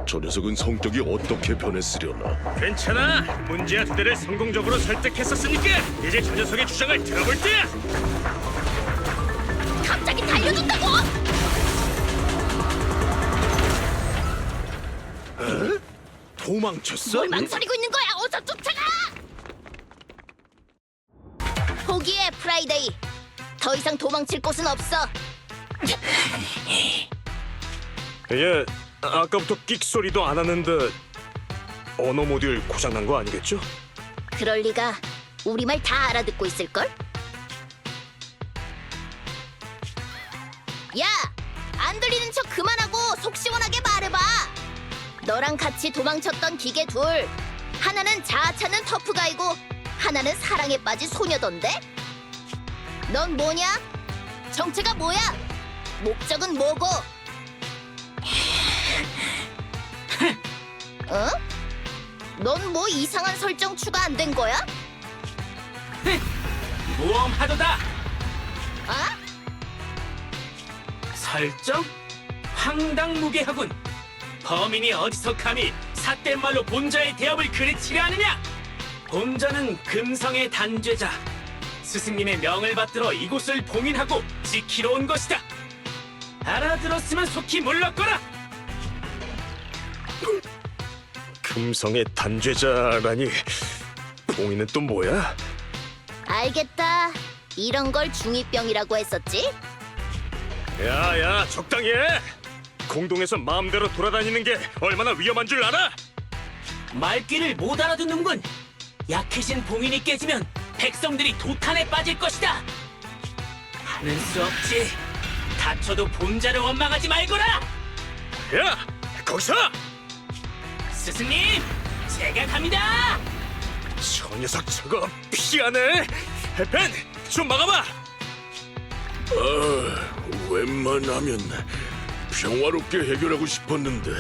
저 녀석은 성격이 어떻게 변했으려나. 괜찮아. 문제야 2대를 성공적으로 설득했었으니까 이제 저 녀석의 주장을 들어볼 때야. 갑자기 달려준다고! 도망쳤어? 뭘 망설이고 있는 거야! 어서 쫓아가! 포기해, 프라이데이. 더 이상 도망칠 곳은 없어. 얘 아까부터 끽 소리도 안 하는데 언어 모듈 고장난 거 아니겠죠? 그럴 리가. 우리말 다 알아듣고 있을걸? 야! 안 들리는 척 그만하고 속 시원하게 말해봐! 너랑 같이 도망쳤던 기계 둘, 하나는 자아 찾는 터프가이고 하나는 사랑에 빠진 소녀던데? 넌 뭐냐? 정체가 뭐야? 목적은 뭐고? 어? 넌 뭐 이상한 설정 추가 안 된 거야? 모험하도다. 아? 설정? 황당무계하군. 범인이 어디서 감히 삿된 말로 본자의 대업을 그리 치려 하느냐? 본자는 금성의 단죄자. 스승님의 명을 받들어 이곳을 봉인하고 지키러 온 것이다. 알아들었으면 속히 물러거라. 금성의 단죄자라니. 봉인은 또 뭐야? 알겠다. 이런 걸 중2병이라고 했었지? 야야, 적당히 해. 공동에서 마음대로 돌아다니는 게 얼마나 위험한 줄 알아? 말귀를 못 알아듣는군. 약해진 봉인이 깨지면 백성들이 도탄에 빠질 것이다. 하는 수 없지. 다쳐도 본자를 원망하지 말거라. 야, 거기서! 스승님, 제가 갑니다. 저 녀석 저거 피하네. 벤, 좀 막아봐. 웬만하면 평화롭게 해결하고 싶었는데.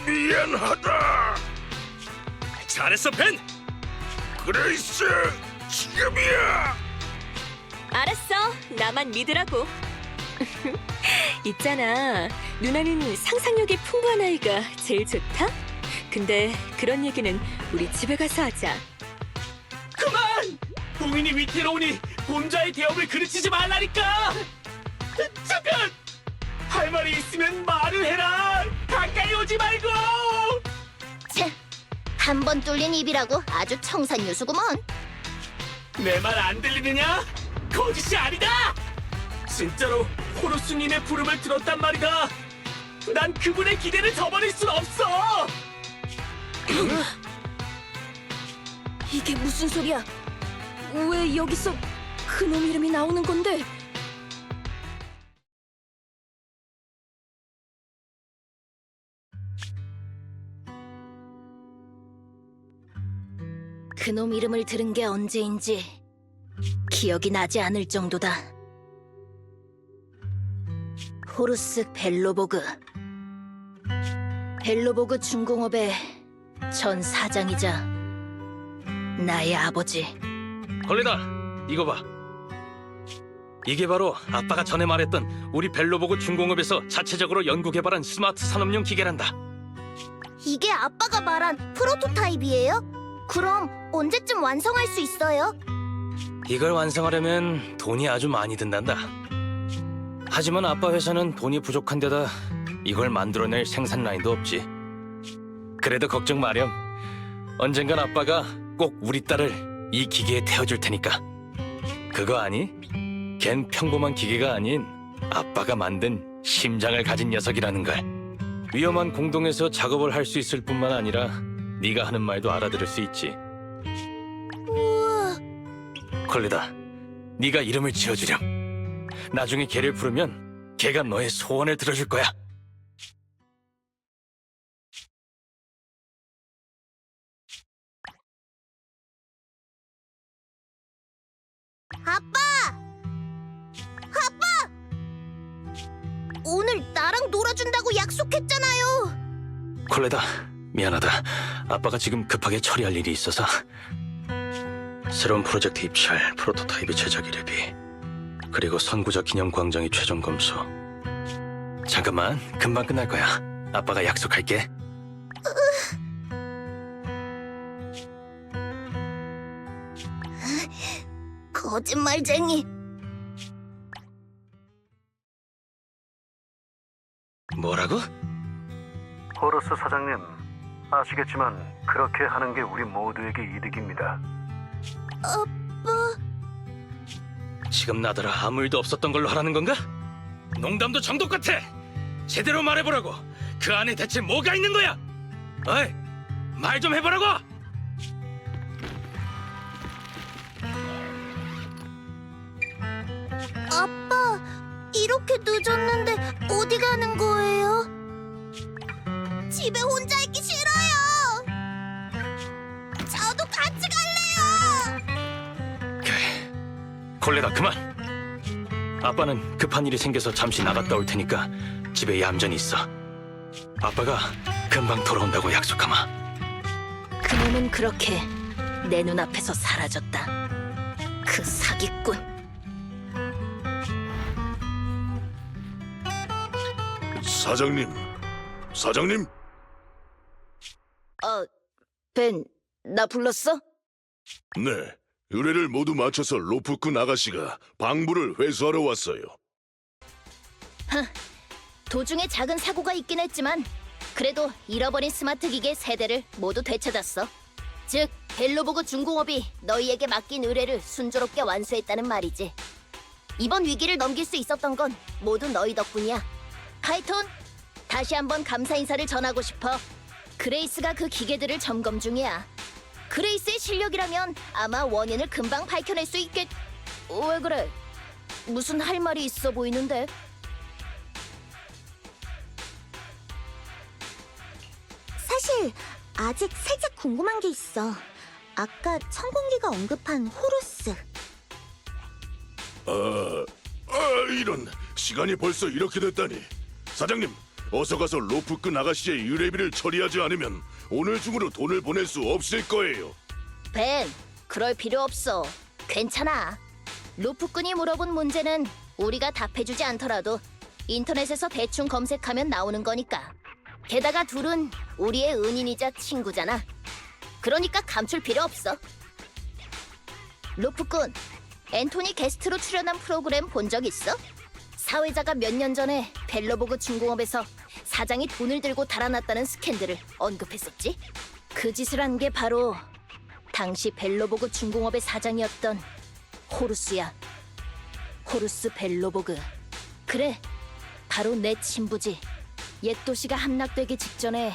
미안하다. 잘했어, 벤. 그레이스, 지금이야. 알았어. 나만 믿으라고. 있잖아. 누나는 상상력이 풍부한 아이가 제일 좋다? 근데 그런 얘기는 우리 집에 가서 하자. 그만! 봉인이 위태로우니 본자의 대업을 그르치지 말라니까! 잠깐! 할 말이 있으면 말을 해라! 가까이 오지 말고! 한 번 뚫린 입이라고 아주 청산유수구먼. 내 말 안 들리느냐? 거짓이 아니다! 진짜로 호루스님의 부름을 들었단 말이다! 난 그분의 기대를 저버릴 순 없어! 이게 무슨 소리야? 왜 여기서 그놈 이름이 나오는 건데? 그놈 이름을 들은 게 언제인지 기억이 나지 않을 정도다. 호루스 벨로보그. 벨로보그 중공업의 전 사장이자 나의 아버지. 헐레다, 이거 봐. 이게 바로 아빠가 전에 말했던 우리 벨로보그 중공업에서 자체적으로 연구개발한 스마트 산업용 기계란다. 이게 아빠가 말한 프로토타입이에요? 그럼 언제쯤 완성할 수 있어요? 이걸 완성하려면 돈이 아주 많이 든단다. 하지만 아빠 회사는 돈이 부족한 데다 이걸 만들어낼 생산 라인도 없지. 그래도 걱정 마렴. 언젠간 아빠가 꼭 우리 딸을 이 기계에 태워줄 테니까. 그거 아니? 걘 평범한 기계가 아닌 아빠가 만든 심장을 가진 녀석이라는 걸. 위험한 공동에서 작업을 할 수 있을 뿐만 아니라 네가 하는 말도 알아들을 수 있지. 우와. 콜레다, 네가 이름을 지어주렴. 나중에 걔를 부르면 걔가 너의 소원을 들어줄 거야. 아빠! 아빠! 오늘 나랑 놀아준다고 약속했잖아요. 콜레다, 미안하다. 아빠가 지금 급하게 처리할 일이 있어서. 새로운 프로젝트 입찰, 프로토타입의 제작 일회비, 그리고 선구자 기념 광장의 최종 검수. 잠깐만, 금방 끝날 거야. 아빠가 약속할게. 거짓말쟁이. 뭐라고? 호루스 사장님, 아시겠지만 그렇게 하는 게 우리 모두에게 이득입니다. 지금 나더러 아무 일도 없었던 걸로 하라는 건가? 농담도 정독 같아! 제대로 말해보라고! 그 안에 대체 뭐가 있는 거야? 어이, 말 좀 해보라고! 아빠, 이렇게 늦었는데 어디 가는 거예요? 집에 혼자 있기 싫어요. 저도 같이 갈래요. 그래, 콜레다 그만! 아빠는 급한 일이 생겨서 잠시 나갔다 올 테니까 집에 얌전히 있어. 아빠가 금방 돌아온다고 약속하마. 그놈은 그렇게 내 눈앞에서 사라졌다. 그 사기꾼. 사장님? 벤, 나 불렀어? 네, 의뢰를 모두 마쳐서 로프꾼 아가씨가 방부를 회수하러 왔어요. 도중에 작은 사고가 있긴 했지만 그래도 잃어버린 스마트 기계 3대를 모두 되찾았어. 즉, 벨로보그 중공업이 너희에게 맡긴 의뢰를 순조롭게 완수했다는 말이지. 이번 위기를 넘길 수 있었던 건 모두 너희 덕분이야. 카이톤, 다시 한번 감사 인사를 전하고 싶어. 그레이스가 그 기계들을 점검 중이야. 그레이스의 실력이라면 아마 원인을 금방 밝혀낼 수 있겠... 왜 그래? 무슨 할 말이 있어 보이는데? 사실 아직 살짝 궁금한 게 있어. 아까 천공기가 언급한 호루스. 이런, 시간이 벌써 이렇게 됐다니. 사장님, 어서 가서 로프꾼 아가씨의 의뢰비를 처리하지 않으면 오늘 중으로 돈을 보낼 수 없을 거예요. 벤, 그럴 필요 없어. 괜찮아. 로프꾼이 물어본 문제는 우리가 답해주지 않더라도 인터넷에서 대충 검색하면 나오는 거니까. 게다가 둘은 우리의 은인이자 친구잖아. 그러니까 감출 필요 없어. 로프꾼, 앤토니 게스트로 출연한 프로그램 본 적 있어? 사회자가 몇 년 전에 벨로보그 중공업에서 사장이 돈을 들고 달아났다는 스캔들을 언급했었지? 그 짓을 한 게 바로 당시 벨로보그 중공업의 사장이었던 호루스야. 호루스 벨로보그. 그래, 바로 내 친부지. 옛 도시가 함락되기 직전에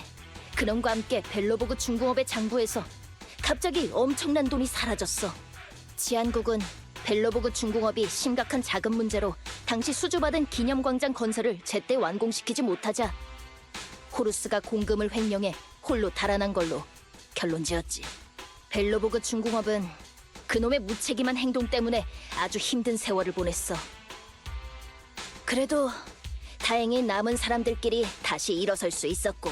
그놈과 함께 벨로보그 중공업의 장부에서 갑자기 엄청난 돈이 사라졌어. 치안국은 벨로보그 중공업이 심각한 자금 문제로 당시 수주받은 기념광장 건설을 제때 완공시키지 못하자 호루스가 공금을 횡령해 홀로 달아난 걸로 결론지었지. 벨로보그 중공업은 그놈의 무책임한 행동 때문에 아주 힘든 세월을 보냈어. 그래도 다행히 남은 사람들끼리 다시 일어설 수 있었고.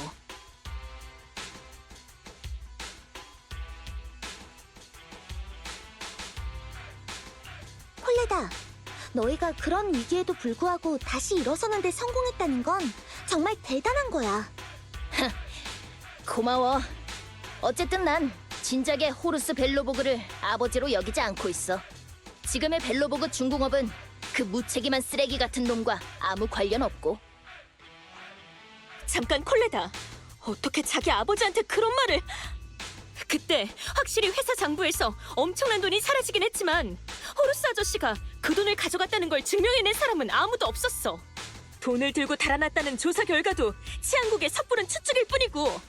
콜레다, 너희가 그런 위기에도 불구하고 다시 일어서는 데 성공했다는 건 정말 대단한 거야. 고마워. 어쨌든 난 진작에 호루스 벨로보그를 아버지로 여기지 않고 있어. 지금의 벨로보그 중공업은 그 무책임한 쓰레기 같은 놈과 아무 관련 없고. 잠깐 콜레다. 어떻게 자기 아버지한테 그런 말을... 그때 확실히 회사 장부에서 엄청난 돈이 사라지긴 했지만 호루스 아저씨가 그 돈을 가져갔다는 걸 증명해낸 사람은 아무도 없었어. 돈을 들고 달아났다는 조사 결과도 치안국의 섣부른 추측일 뿐이고.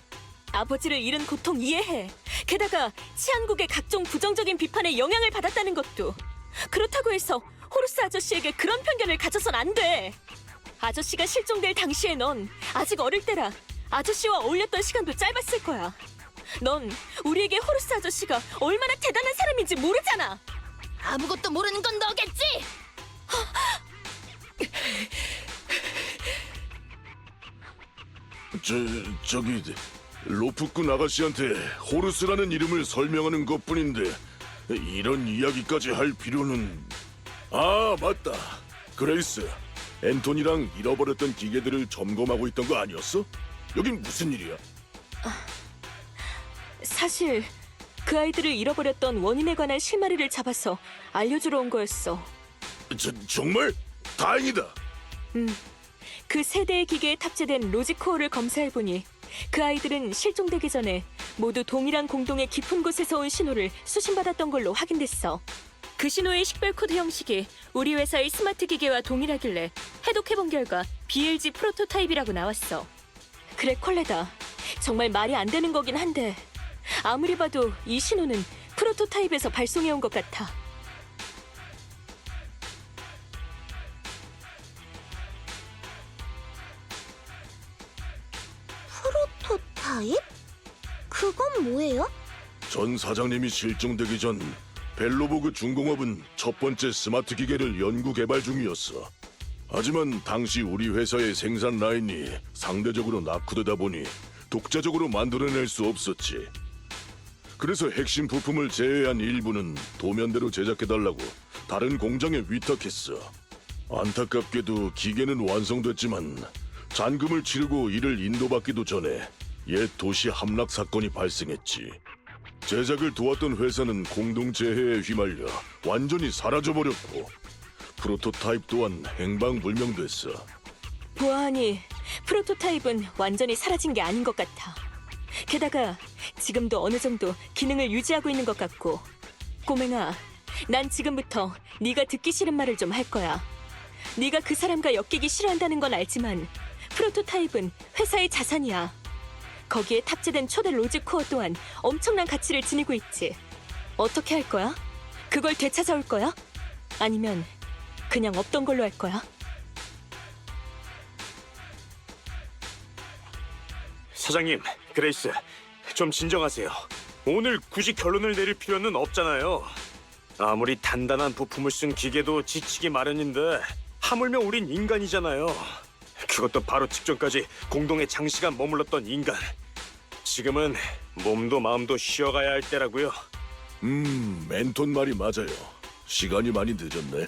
아버지를 잃은 고통 이해해. 게다가 치안국의 각종 부정적인 비판에 영향을 받았다는 것도. 그렇다고 해서 호루스 아저씨에게 그런 편견을 가져선 안 돼. 아저씨가 실종될 당시에 넌 아직 어릴 때라 아저씨와 어울렸던 시간도 짧았을 거야. 넌 우리에게 호루스 아저씨가 얼마나 대단한 사람인지 모르잖아. 아무것도 모르는 건 너겠지? 저기 로프꾼 아가씨한테 호루스라는 이름을 설명하는 것뿐인데 이런 이야기까지 할 필요는... 아, 맞다. 그레이스, 앤토니랑 잃어버렸던 기계들을 점검하고 있던 거 아니었어? 여긴 무슨 일이야? 사실 그 아이들을 잃어버렸던 원인에 관한 실마리를 잡아서 알려주러 온 거였어. 정말? 다행이다. 그 세대의 기계에 탑재된 로직코어를 검사해보니 그 아이들은 실종되기 전에 모두 동일한 공동의 깊은 곳에서 온 신호를 수신받았던 걸로 확인됐어. 그 신호의 식별 코드 형식이 우리 회사의 스마트 기계와 동일하길래 해독해본 결과 BLG 프로토타입이라고 나왔어. 그래 콜레다, 정말 말이 안 되는 거긴 한데 아무리 봐도 이 신호는 프로토타입에서 발송해온 것 같아. 프로토타입? 그건 뭐예요? 전 사장님이 실종되기 전 벨로보그 중공업은 첫 번째 스마트 기계를 연구 개발 중이었어. 하지만 당시 우리 회사의 생산 라인이 상대적으로 낙후되다 보니 독자적으로 만들어낼 수 없었지. 그래서 핵심 부품을 제외한 일부는 도면대로 제작해달라고 다른 공장에 위탁했어. 안타깝게도 기계는 완성됐지만 잔금을 치르고 이를 인도받기도 전에 옛 도시 함락 사건이 발생했지. 제작을 도왔던 회사는 공동재해에 휘말려 완전히 사라져버렸고 프로토타입 또한 행방불명됐어. 보아하니 프로토타입은 완전히 사라진 게 아닌 것 같아. 게다가 지금도 어느 정도 기능을 유지하고 있는 것 같고. 꼬맹아, 난 지금부터 네가 듣기 싫은 말을 좀 할 거야. 네가 그 사람과 엮이기 싫어한다는 건 알지만 프로토타입은 회사의 자산이야. 거기에 탑재된 초대 로직 코어 또한 엄청난 가치를 지니고 있지. 어떻게 할 거야? 그걸 되찾아올 거야? 아니면 그냥 없던 걸로 할 거야? 사장님, 그레이스, 좀 진정하세요. 오늘 굳이 결론을 내릴 필요는 없잖아요. 아무리 단단한 부품을 쓴 기계도 지치기 마련인데 하물며 우린 인간이잖아요. 그것도 바로 직전까지 공동에 장시간 머물렀던 인간. 지금은 몸도 마음도 쉬어가야 할 때라고요. 멘톤 말이 맞아요. 시간이 많이 늦었네.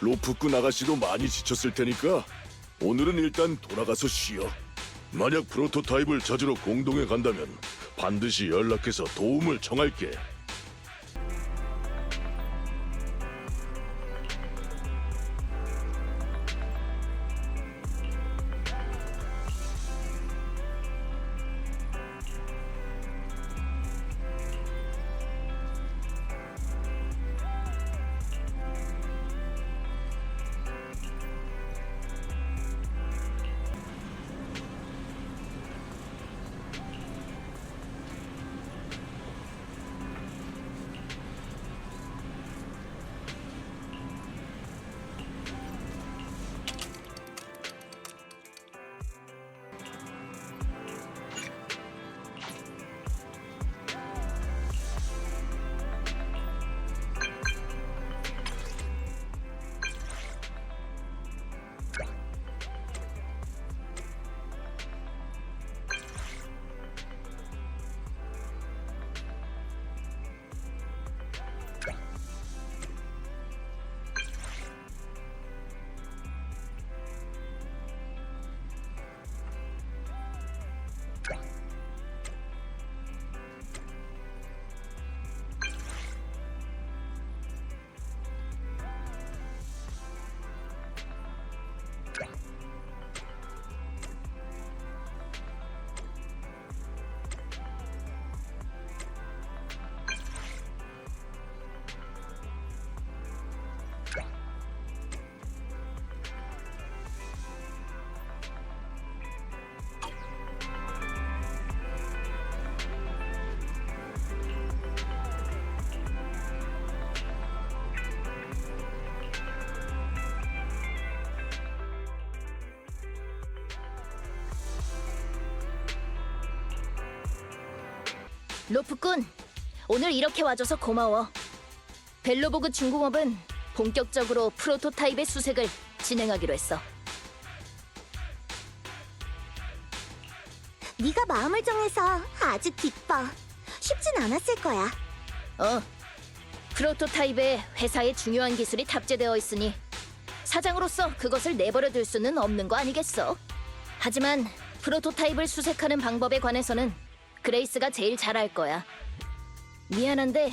로프꾼 아가씨도 많이 지쳤을 테니까 오늘은 일단 돌아가서 쉬어. 만약 프로토타입을 찾으러 공동에 간다면 반드시 연락해서 도움을 청할게. 로프꾼, 오늘 이렇게 와줘서 고마워. 벨로보그 중공업은 본격적으로 프로토타입의 수색을 진행하기로 했어. 네가 마음을 정해서 아주 기뻐. 쉽진 않았을 거야. 프로토타입에 회사의 중요한 기술이 탑재되어 있으니 사장으로서 그것을 내버려 둘 수는 없는 거 아니겠어? 하지만 프로토타입을 수색하는 방법에 관해서는 그레이스가 제일 잘 알 거야. 미안한데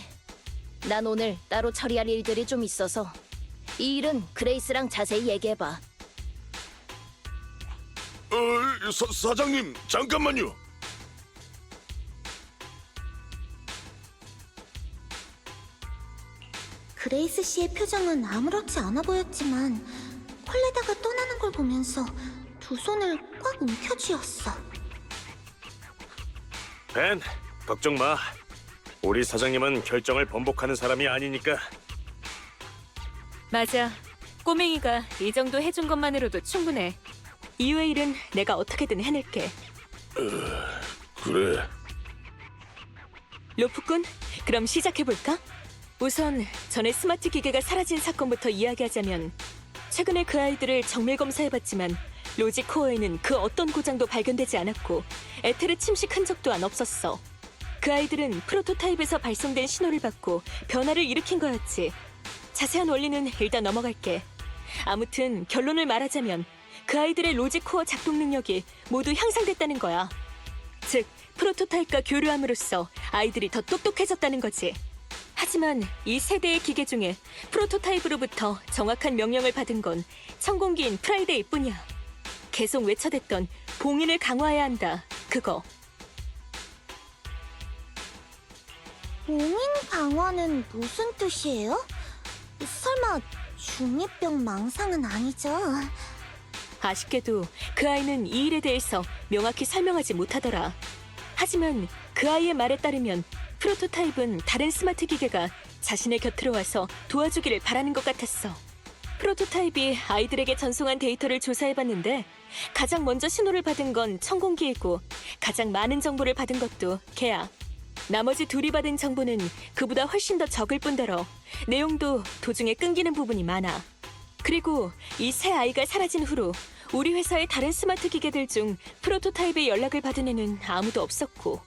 난 오늘 따로 처리할 일들이 좀 있어서 이 일은 그레이스랑 자세히 얘기해봐. 사장님, 잠깐만요. 그레이스 씨의 표정은 아무렇지 않아 보였지만 콜레다가 떠나는 걸 보면서 두 손을 꽉 움켜쥐었어. 벤, 걱정 마. 우리 사장님은 결정을 번복하는 사람이 아니니까. 맞아. 꼬맹이가 이 정도 해준 것만으로도 충분해. 이후의 일은 내가 어떻게든 해낼게. 그래. 로프꾼, 그럼 시작해볼까? 우선 전에 스마트 기계가 사라진 사건부터 이야기하자면 최근에 그 아이들을 정밀 검사해봤지만 로직 코어에는 그 어떤 고장도 발견되지 않았고 에테르 침식 흔적도 없었어. 그 아이들은 프로토타입에서 발송된 신호를 받고 변화를 일으킨 거였지. 자세한 원리는 일단 넘어갈게. 아무튼 결론을 말하자면 그 아이들의 로직 코어 작동 능력이 모두 향상됐다는 거야. 즉, 프로토타입과 교류함으로써 아이들이 더 똑똑해졌다는 거지. 하지만 이 세대의 기계 중에 프로토타입으로부터 정확한 명령을 받은 건 천공기인 프라이데이뿐이야. 계속 외쳐댔던 봉인을 강화해야 한다. 그거. 봉인 강화는 무슨 뜻이에요? 설마 중2병 망상은 아니죠? 아쉽게도 그 아이는 이 일에 대해서 명확히 설명하지 못하더라. 하지만 그 아이의 말에 따르면 프로토타입은 다른 스마트 기계가 자신의 곁으로 와서 도와주기를 바라는 것 같았어. 프로토타입이 아이들에게 전송한 데이터를 조사해봤는데 가장 먼저 신호를 받은 건 천공기이고 가장 많은 정보를 받은 것도 걔야. 나머지 둘이 받은 정보는 그보다 훨씬 더 적을 뿐더러 내용도 도중에 끊기는 부분이 많아. 그리고 이 새 아이가 사라진 후로 우리 회사의 다른 스마트 기계들 중 프로토타입의 연락을 받은 애는 아무도 없었고.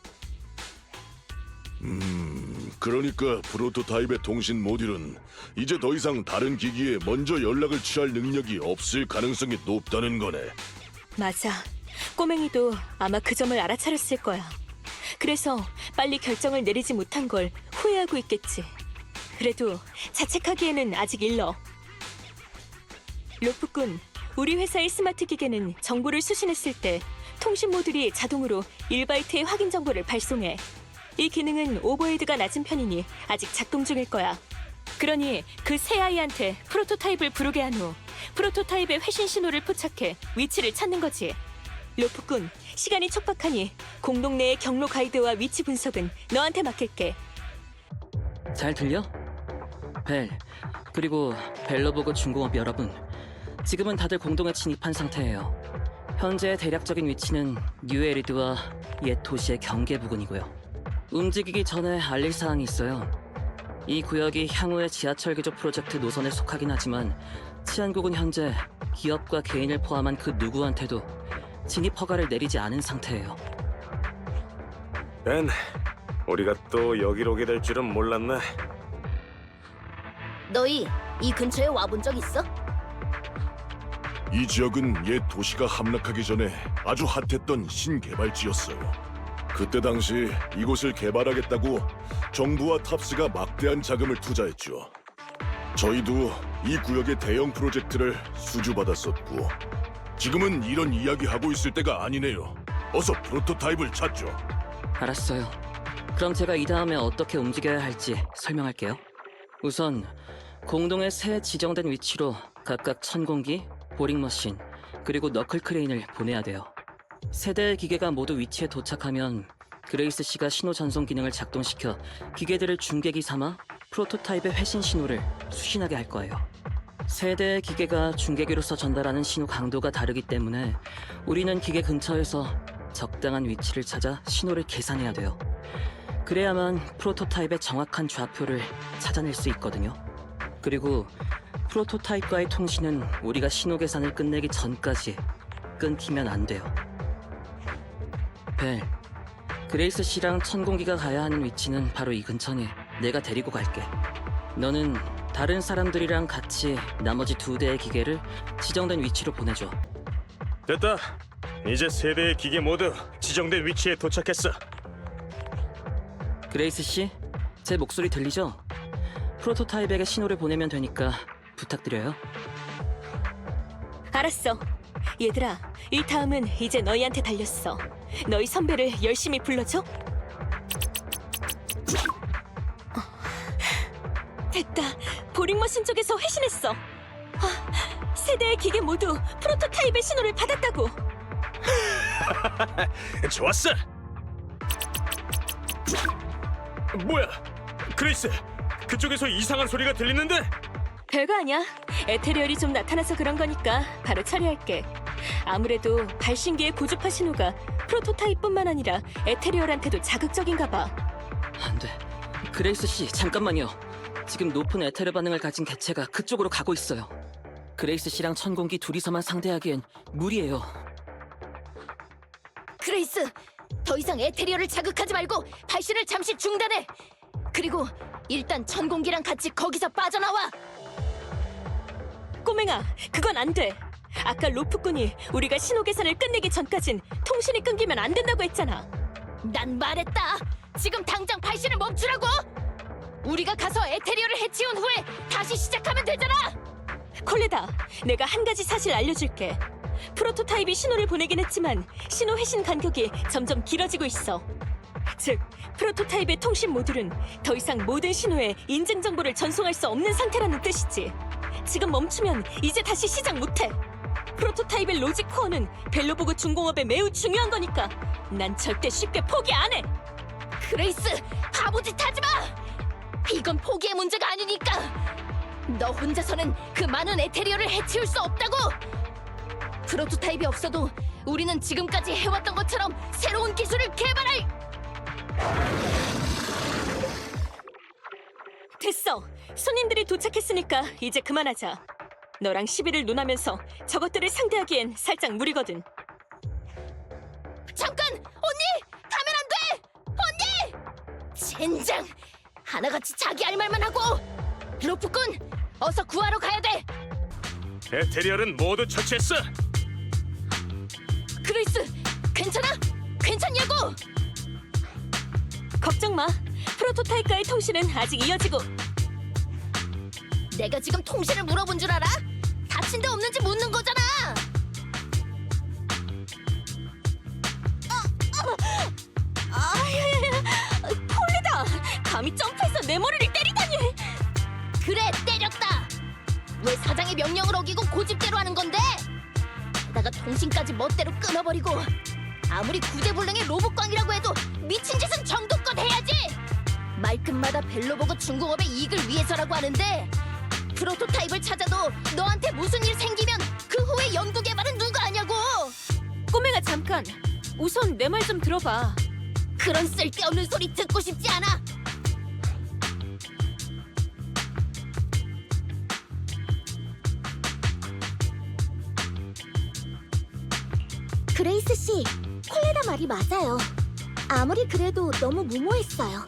그러니까 프로토타입의 통신 모듈은 이제 더 이상 다른 기기에 먼저 연락을 취할 능력이 없을 가능성이 높다는 거네. 맞아. 꼬맹이도 아마 그 점을 알아차렸을 거야. 그래서 빨리 결정을 내리지 못한 걸 후회하고 있겠지. 그래도 자책하기에는 아직 일러. 로프꾼, 우리 회사의 스마트 기계는 정보를 수신했을 때 통신 모듈이 자동으로 1바이트의 확인 정보를 발송해. 이 기능은 오버헤드가 낮은 편이니 아직 작동 중일 거야. 그러니 그 새 아이한테 프로토타입을 부르게 한 후 프로토타입의 회신 신호를 포착해 위치를 찾는 거지. 로프꾼, 시간이 촉박하니 공동 내의 경로 가이드와 위치 분석은 너한테 맡길게. 잘 들려? 벨, 그리고 벨로보그 중공업 여러분, 지금은 다들 공동에 진입한 상태예요. 현재 대략적인 위치는 뉴에리드와 옛 도시의 경계 부근이고요. 움직이기 전에 알릴 사항이 있어요. 이 구역이 향후의 지하철 개조 프로젝트 노선에 속하긴 하지만 치안국은 현재 기업과 개인을 포함한 그 누구한테도 진입 허가를 내리지 않은 상태예요. 벤, 우리가 또 여기로 오게 될 줄은 몰랐네. 너희 이 근처에 와본 적 있어? 이 지역은 옛 도시가 함락하기 전에 아주 핫했던 신개발지였어요. 그때 당시 이곳을 개발하겠다고 정부와 탑스가 막대한 자금을 투자했죠. 저희도 이 구역의 대형 프로젝트를 수주받았었고, 지금은 이런 이야기하고 있을 때가 아니네요. 어서 프로토타입을 찾죠. 알았어요. 그럼 제가 이 다음에 어떻게 움직여야 할지 설명할게요. 우선 공동의 새 지정된 위치로 각각 천공기, 보링머신, 그리고 너클 크레인을 보내야 돼요. 세 대의 기계가 모두 위치에 도착하면 그레이스 씨가 신호 전송 기능을 작동시켜 기계들을 중계기 삼아 프로토타입의 회신 신호를 수신하게 할 거예요. 세 대의 기계가 중계기로서 전달하는 신호 강도가 다르기 때문에 우리는 기계 근처에서 적당한 위치를 찾아 신호를 계산해야 돼요. 그래야만 프로토타입의 정확한 좌표를 찾아낼 수 있거든요. 그리고 프로토타입과의 통신은 우리가 신호 계산을 끝내기 전까지 끊기면 안 돼요. 벨, 그레이스 씨랑 천공기가 가야 하는 위치는 바로 이 근처니 내가 데리고 갈게. 너는 다른 사람들이랑 같이 나머지 2대의 기계를 지정된 위치로 보내줘. 됐다. 이제 세 대의 기계 모두 지정된 위치에 도착했어. 그레이스 씨, 제 목소리 들리죠? 프로토타입에게 신호를 보내면 되니까 부탁드려요. 알았어. 얘들아, 이 다음은 이제 너희한테 달렸어. 너희 선배를 열심히 불러줘. 됐다. 보링머신 쪽에서 회신했어. 세 대의 기계 모두 프로토타입의 신호를 받았다고. 좋았어. 뭐야? 그레이스, 그쪽에서 이상한 소리가 들리는데? 별거 아니야. 에테리얼이 좀 나타나서 그런 거니까 바로 처리할게. 아무래도 발신기의 고주파 신호가 프로토타입뿐만 아니라 에테리얼한테도 자극적인가 봐. 안 돼. 그레이스 씨, 잠깐만요. 지금 높은 에테르 반응을 가진 개체가 그쪽으로 가고 있어요. 그레이스 씨랑 천공기 둘이서만 상대하기엔 무리예요. 그레이스, 더 이상 에테리어를 자극하지 말고 발신을 잠시 중단해. 그리고 일단 천공기랑 같이 거기서 빠져나와. 꼬맹아, 그건 안 돼. 아까 로프꾼이 우리가 신호 계산을 끝내기 전까진 통신이 끊기면 안 된다고 했잖아. 난 말했다. 지금 당장 발신을 멈추라고. 우리가 가서 에테리어를 해치운 후에 다시 시작하면 되잖아. 콜레다, 내가 한 가지 사실 알려줄게. 프로토타입이 신호를 보내긴 했지만 신호 회신 간격이 점점 길어지고 있어. 즉, 프로토타입의 통신 모듈은 더 이상 모든 신호에 인증 정보를 전송할 수 없는 상태라는 뜻이지. 지금 멈추면 이제 다시 시작 못해. 프로토타입의 로직 코어는 벨로보그 중공업에 매우 중요한 거니까 난 절대 쉽게 포기 안 해. 그레이스, 바보짓 하지 마. 이건 포기의 문제가 아니니까. 너 혼자서는 그 많은 에테리어를 해치울 수 없다고. 프로토타입이 없어도 우리는 지금까지 해왔던 것처럼 새로운 기술을 개발할. 됐어. 손님들이 도착했으니까 이제 그만하자. 너랑 시비를 논하면서 저것들을 상대하기엔 살짝 무리거든. 잠깐! 언니! 가면 안 돼! 언니! 젠장! 하나같이 자기 할 말만 하고! 로프꾼, 어서 구하러 가야 돼! 에테리얼은 모두 처치했어. 그레이스, 괜찮아? 괜찮냐고! 걱정 마. 프로토타입과의 통신은 아직 이어지고. 내가 지금 통신을 물어본 줄 알아? 다친 데 없는지 묻는 거잖아. 폴리다! 감히 점프해서 내 머리를 때리다니! 그래, 때렸다! 왜 사장의 명령을 어기고 고집대로 하는 건데? 게다가 통신까지 멋대로 끊어버리고. 아무리 구제불능의 로봇광이라고 해도 미친 짓은 정도껏 해야지! 말끝마다 벨로보고 중공업의 이익을 위해서라고 하는데 프로토타입을 찾아도 너한테 무슨 일 생기면 그 후에 연구개발은 누가 하냐고! 꼬맹아 잠깐! 우선 내 말 좀 들어봐. 그런 쓸데없는 소리 듣고 싶지 않아! 그레이스 씨, 콜레다 말이 맞아요. 아무리 그래도 너무 무모했어요.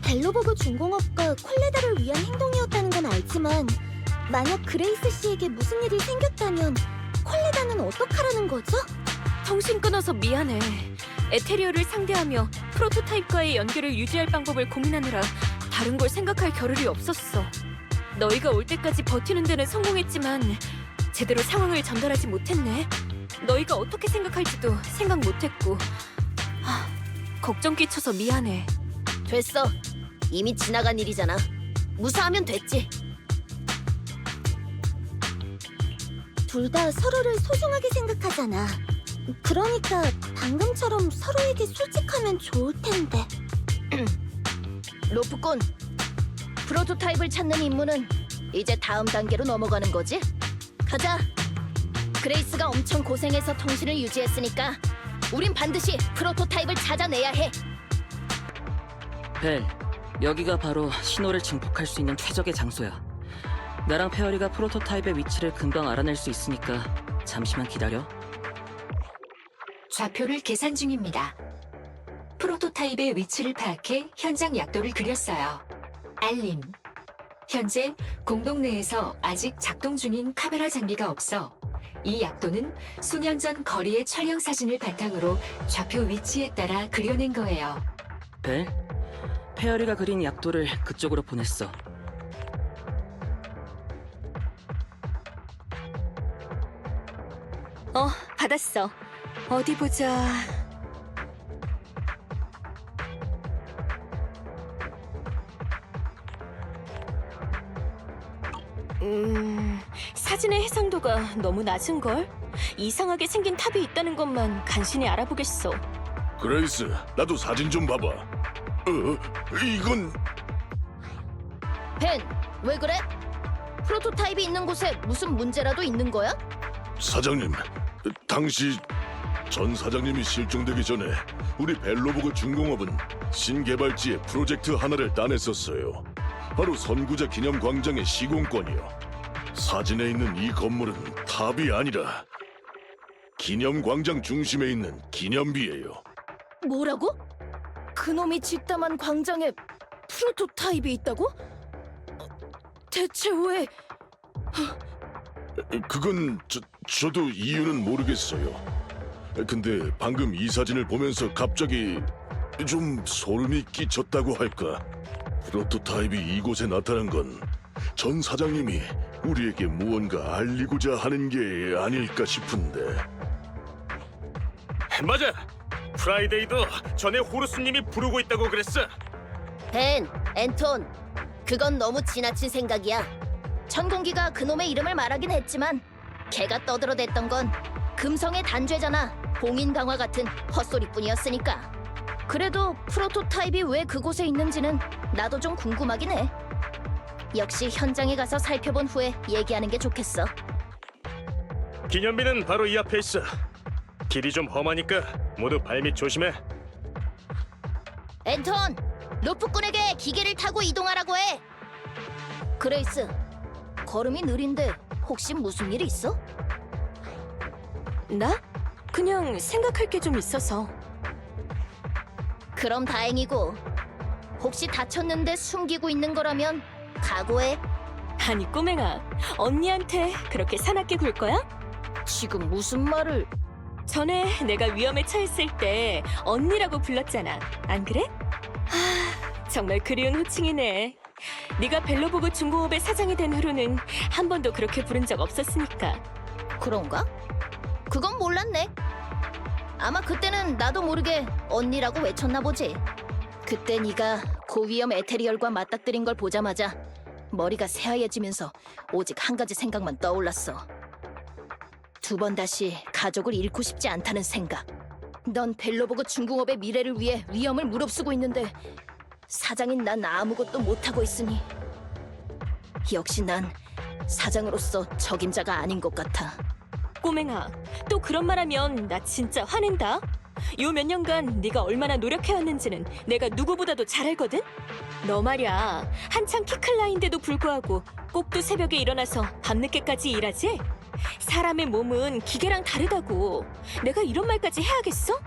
벨로보그 중공업과 콜레다를 위한 행동이었다는 건 알지만 만약 그레이스 씨에게 무슨 일이 생겼다면 콜레다는 어떡하라는 거죠? 통신 끊어서 미안해. 에테리얼을 상대하며 프로토타입과의 연결을 유지할 방법을 고민하느라 다른 걸 생각할 겨를이 없었어. 너희가 올 때까지 버티는 데는 성공했지만 제대로 상황을 전달하지 못했네. 너희가 어떻게 생각할지도 생각 못했고. 걱정 끼쳐서 미안해. 됐어. 이미 지나간 일이잖아. 무사하면 됐지. 둘 다 서로를 소중하게 생각하잖아. 그러니까 방금처럼 서로에게 솔직하면 좋을 텐데. 로프꾼, 프로토타입을 찾는 임무는 이제 다음 단계로 넘어가는 거지? 가자. 그레이스가 엄청 고생해서 통신을 유지했으니까 우린 반드시 프로토타입을 찾아내야 해. 벨, 여기가 바로 신호를 증폭할 수 있는 최적의 장소야. 나랑 페어리가 프로토타입의 위치를 금방 알아낼 수 있으니까 잠시만 기다려. 좌표를 계산 중입니다. 프로토타입의 위치를 파악해 현장 약도를 그렸어요. 알림. 현재 공동 내에서 아직 작동 중인 카메라 장비가 없어 이 약도는 수년 전 거리의 촬영 사진을 바탕으로 좌표 위치에 따라 그려낸 거예요. 벨, 페어리가 그린 약도를 그쪽으로 보냈어. 받았어. 어디 보자. 사진의 해상도가 너무 낮은걸? 이상하게 생긴 탑이 있다는 것만 간신히 알아보겠어. 그레이스, 나도 사진 좀 봐봐. 이건 벤, 왜 그래? 프로토타입이 있는 곳에 무슨 문제라도 있는 거야? 사장님, 당시 전 사장님이 실종되기 전에 우리 벨로보그 중공업은 신개발지에 프로젝트 하나를 따냈었어요. 바로 선구자 기념광장의 시공권이요. 사진에 있는 이 건물은 탑이 아니라 기념광장 중심에 있는 기념비예요. 뭐라고? 그놈이 직담한 광장에 프로토타입이 있다고? 대체 왜? 그건 저도 이유는 모르겠어요. 근데 방금 이 사진을 보면서 갑자기 좀 소름이 끼쳤다고 할까? 프로토타입이 이곳에 나타난 건 전 사장님이 우리에게 무언가 알리고자 하는 게 아닐까 싶은데. 맞아. 프라이데이도 전에 호루스님이 부르고 있다고 그랬어. 벤, 앤톤, 그건 너무 지나친 생각이야. 천공기가 그놈의 이름을 말하긴 했지만 걔가 떠들어댔던 건 금성의 단죄잖아. 봉인 강화 같은 헛소리뿐이었으니까. 그래도 프로토타입이 왜 그곳에 있는지는 나도 좀 궁금하긴 해. 역시 현장에 가서 살펴본 후에 얘기하는 게 좋겠어. 기념비는 바로 이 앞에 있어. 길이 좀 험하니까 모두 발밑 조심해. 앤톤, 로프꾼에게 기계를 타고 이동하라고 해. 그레이스, 걸음이 느린데 혹시 무슨 일 있어? 나? 그냥 생각할 게 좀 있어서. 그럼 다행이고. 혹시 다쳤는데 숨기고 있는 거라면 각오해. 아니 꼬맹아, 언니한테 그렇게 사납게 굴 거야? 지금 무슨 말을... 전에 내가 위험에 처했을 때 언니라고 불렀잖아. 안 그래? 정말 그리운 호칭이네. 네가 벨로보그 중공업의 사장이 된 후로는 한 번도 그렇게 부른 적 없었으니까. 그런가? 그건 몰랐네. 아마 그때는 나도 모르게 언니라고 외쳤나 보지. 그때 네가 고위험 에테리얼과 맞닥뜨린 걸 보자마자 머리가 새하얘지면서 오직 한 가지 생각만 떠올랐어. 두 번 다시 가족을 잃고 싶지 않다는 생각. 넌 벨로보그 중공업의 미래를 위해 위험을 무릅쓰고 있는데 사장인 난 아무것도 못하고 있으니 역시 난 사장으로서 적임자가 아닌 것 같아. 꼬맹아, 또 그런 말하면 나 진짜 화낸다. 요 몇 년간 네가 얼마나 노력해왔는지는 내가 누구보다도 잘 알거든? 너 말야, 한창 키 클 나이인데도 불구하고 꼭두 새벽에 일어나서 밤늦게까지 일하지? 사람의 몸은 기계랑 다르다고. 내가 이런 말까지 해야겠어?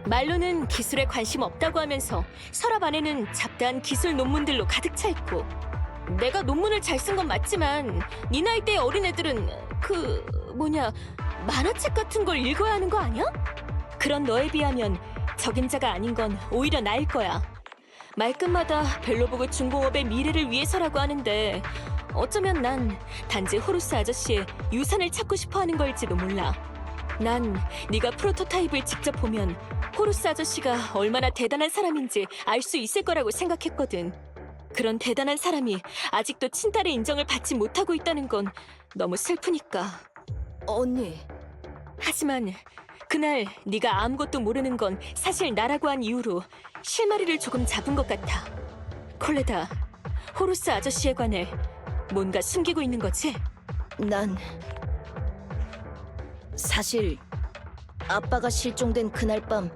말로는 기술에 관심 없다고 하면서 서랍 안에는 잡다한 기술 논문들로 가득 차 있고, 내가 논문을 잘 쓴 건 맞지만 네 나이대의 어린애들은 만화책 같은 걸 읽어야 하는 거 아니야? 그런 너에 비하면 적임자가 아닌 건 오히려 나일 거야. 말끝마다 벨로보그 중공업의 미래를 위해서라고 하는데 어쩌면 난 단지 호루스 아저씨의 유산을 찾고 싶어 하는 걸지도 몰라. 난 네가 프로토타입을 직접 보면 호루스 아저씨가 얼마나 대단한 사람인지 알 수 있을 거라고 생각했거든. 그런 대단한 사람이 아직도 친딸의 인정을 받지 못하고 있다는 건 너무 슬프니까. 언니, 하지만 그날 네가 아무것도 모르는 건 사실 나라고 한 이유로 실마리를 조금 잡은 것 같아. 콜레다, 호루스 아저씨에 관해 뭔가 숨기고 있는 거지? 난 사실 아빠가 실종된 그날 밤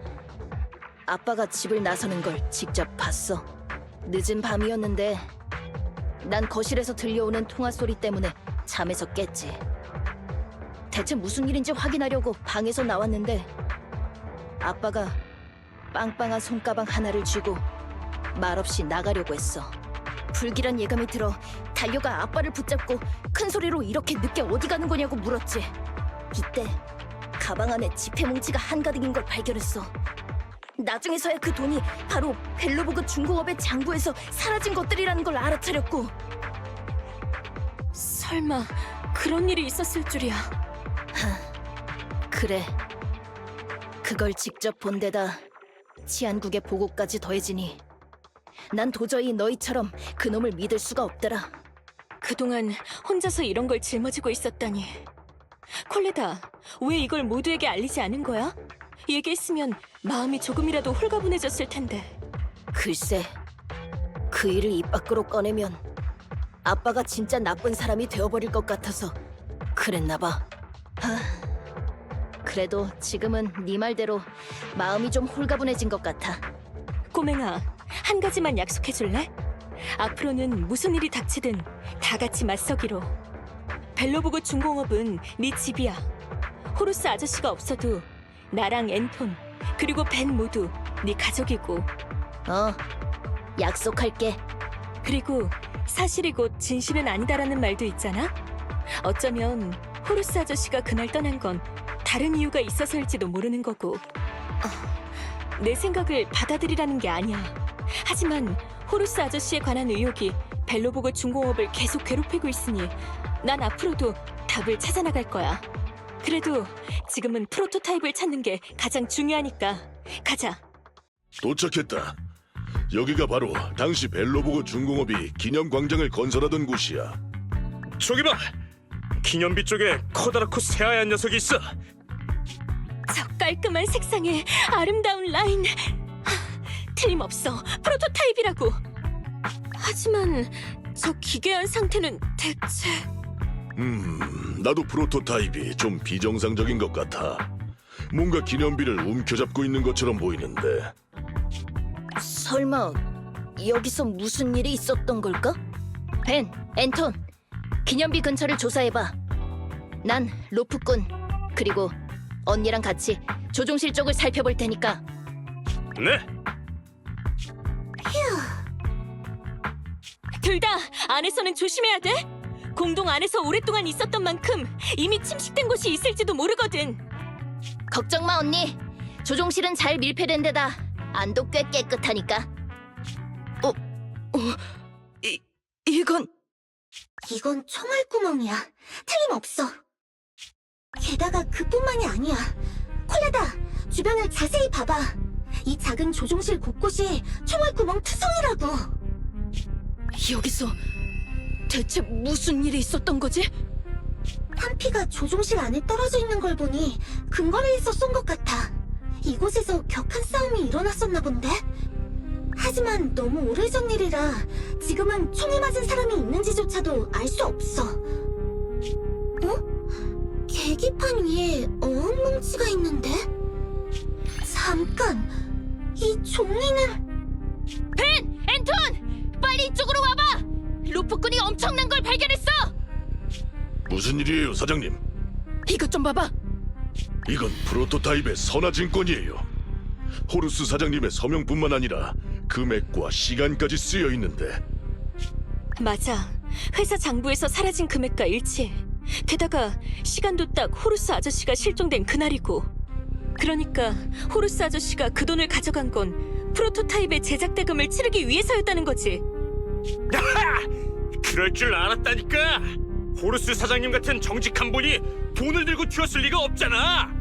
아빠가 집을 나서는 걸 직접 봤어. 늦은 밤이었는데 난 거실에서 들려오는 통화 소리 때문에 잠에서 깼지. 대체 무슨 일인지 확인하려고 방에서 나왔는데 아빠가 빵빵한 손가방 하나를 쥐고 말없이 나가려고 했어. 불길한 예감이 들어 달려가 아빠를 붙잡고 큰 소리로 이렇게 늦게 어디 가는 거냐고 물었지. 이때 가방 안에 지폐 뭉치가 한가득인 걸 발견했어. 나중에서야 그 돈이 바로 벨로보그 중공업의 장부에서 사라진 것들이라는 걸 알아차렸고. 설마 그런 일이 있었을 줄이야. 그래. 그걸 직접 본 데다 치안국의 보고까지 더해지니 난 도저히 너희처럼 그놈을 믿을 수가 없더라. 그동안 혼자서 이런 걸 짊어지고 있었다니. 콜레다, 왜 이걸 모두에게 알리지 않은 거야? 얘기했으면 마음이 조금이라도 홀가분해졌을 텐데. 글쎄, 그 일을 입 밖으로 꺼내면 아빠가 진짜 나쁜 사람이 되어버릴 것 같아서 그랬나 봐. 그래도 지금은 네 말대로 마음이 좀 홀가분해진 것 같아. 꼬맹아, 한 가지만 약속해줄래? 앞으로는 무슨 일이 닥치든 다 같이 맞서기로. 벨로보그 중공업은 네 집이야. 호루스 아저씨가 없어도 나랑 앤톤 그리고 벤 모두 네 가족이고. 약속할게. 그리고 사실이 곧 진실은 아니다라는 말도 있잖아. 어쩌면 호루스 아저씨가 그날 떠난 건 다른 이유가 있어서일지도 모르는 거고. 내 생각을 받아들이라는 게 아니야. 하지만 호루스 아저씨에 관한 의혹이 벨로보그 중공업을 계속 괴롭히고 있으니 난 앞으로도 답을 찾아나갈 거야. 그래도 지금은 프로토타입을 찾는 게 가장 중요하니까 가자. 도착했다. 여기가 바로 당시 벨로보그 중공업이 기념광장을 건설하던 곳이야. 저기 봐! 기념비 쪽에 커다랗고 새하얀 녀석이 있어! 저 깔끔한 색상의 아름다운 라인. 틀림없어, 프로토타입이라고. 하지만 저 기괴한 상태는 대체... 나도 프로토타입이 좀 비정상적인 것 같아. 뭔가 기념비를 움켜잡고 있는 것처럼 보이는데. 설마 여기서 무슨 일이 있었던 걸까? 벤, 앤톤, 기념비 근처를 조사해봐. 난 로프꾼 그리고 언니랑 같이 조종실 쪽을 살펴볼 테니까. 네! 둘 다 안에서는 조심해야 돼. 공동 안에서 오랫동안 있었던 만큼 이미 침식된 곳이 있을지도 모르거든. 걱정 마 언니. 조종실은 잘 밀폐된 데다 안도 꽤 깨끗하니까. 이건 총알구멍이야. 틀림없어. 게다가 그뿐만이 아니야. 콜레다, 주변을 자세히 봐봐. 이 작은 조종실 곳곳이 총알구멍 투성이라고. 여기서 대체 무슨 일이 있었던 거지? 탄피가 조종실 안에 떨어져 있는 걸 보니 근거리에서 쏜 것 같아. 이곳에서 격한 싸움이 일어났었나 본데? 하지만 너무 오래전 일이라 지금은 총에 맞은 사람이 있는지조차도 알 수 없어. 어? 계기판 위에 어항 뭉치가 있는데? 잠깐! 이 종이는... 앤톤! 빨리 이쪽으로 와봐! 로프꾼이 엄청난 걸 발견했어! 무슨 일이에요, 사장님? 이것 좀 봐봐! 이건 프로토타입의 선화증권이에요. 호루스 사장님의 서명뿐만 아니라 금액과 시간까지 쓰여 있는데. 맞아. 회사 장부에서 사라진 금액과 일치해. 게다가 시간도 딱 호루스 아저씨가 실종된 그날이고. 그러니까 호루스 아저씨가 그 돈을 가져간 건 프로토타입의 제작 대금을 치르기 위해서였다는 거지. 그럴 줄 알았다니까. 호루스 사장님 같은 정직한 분이 돈을 들고 튀었을 리가 없잖아.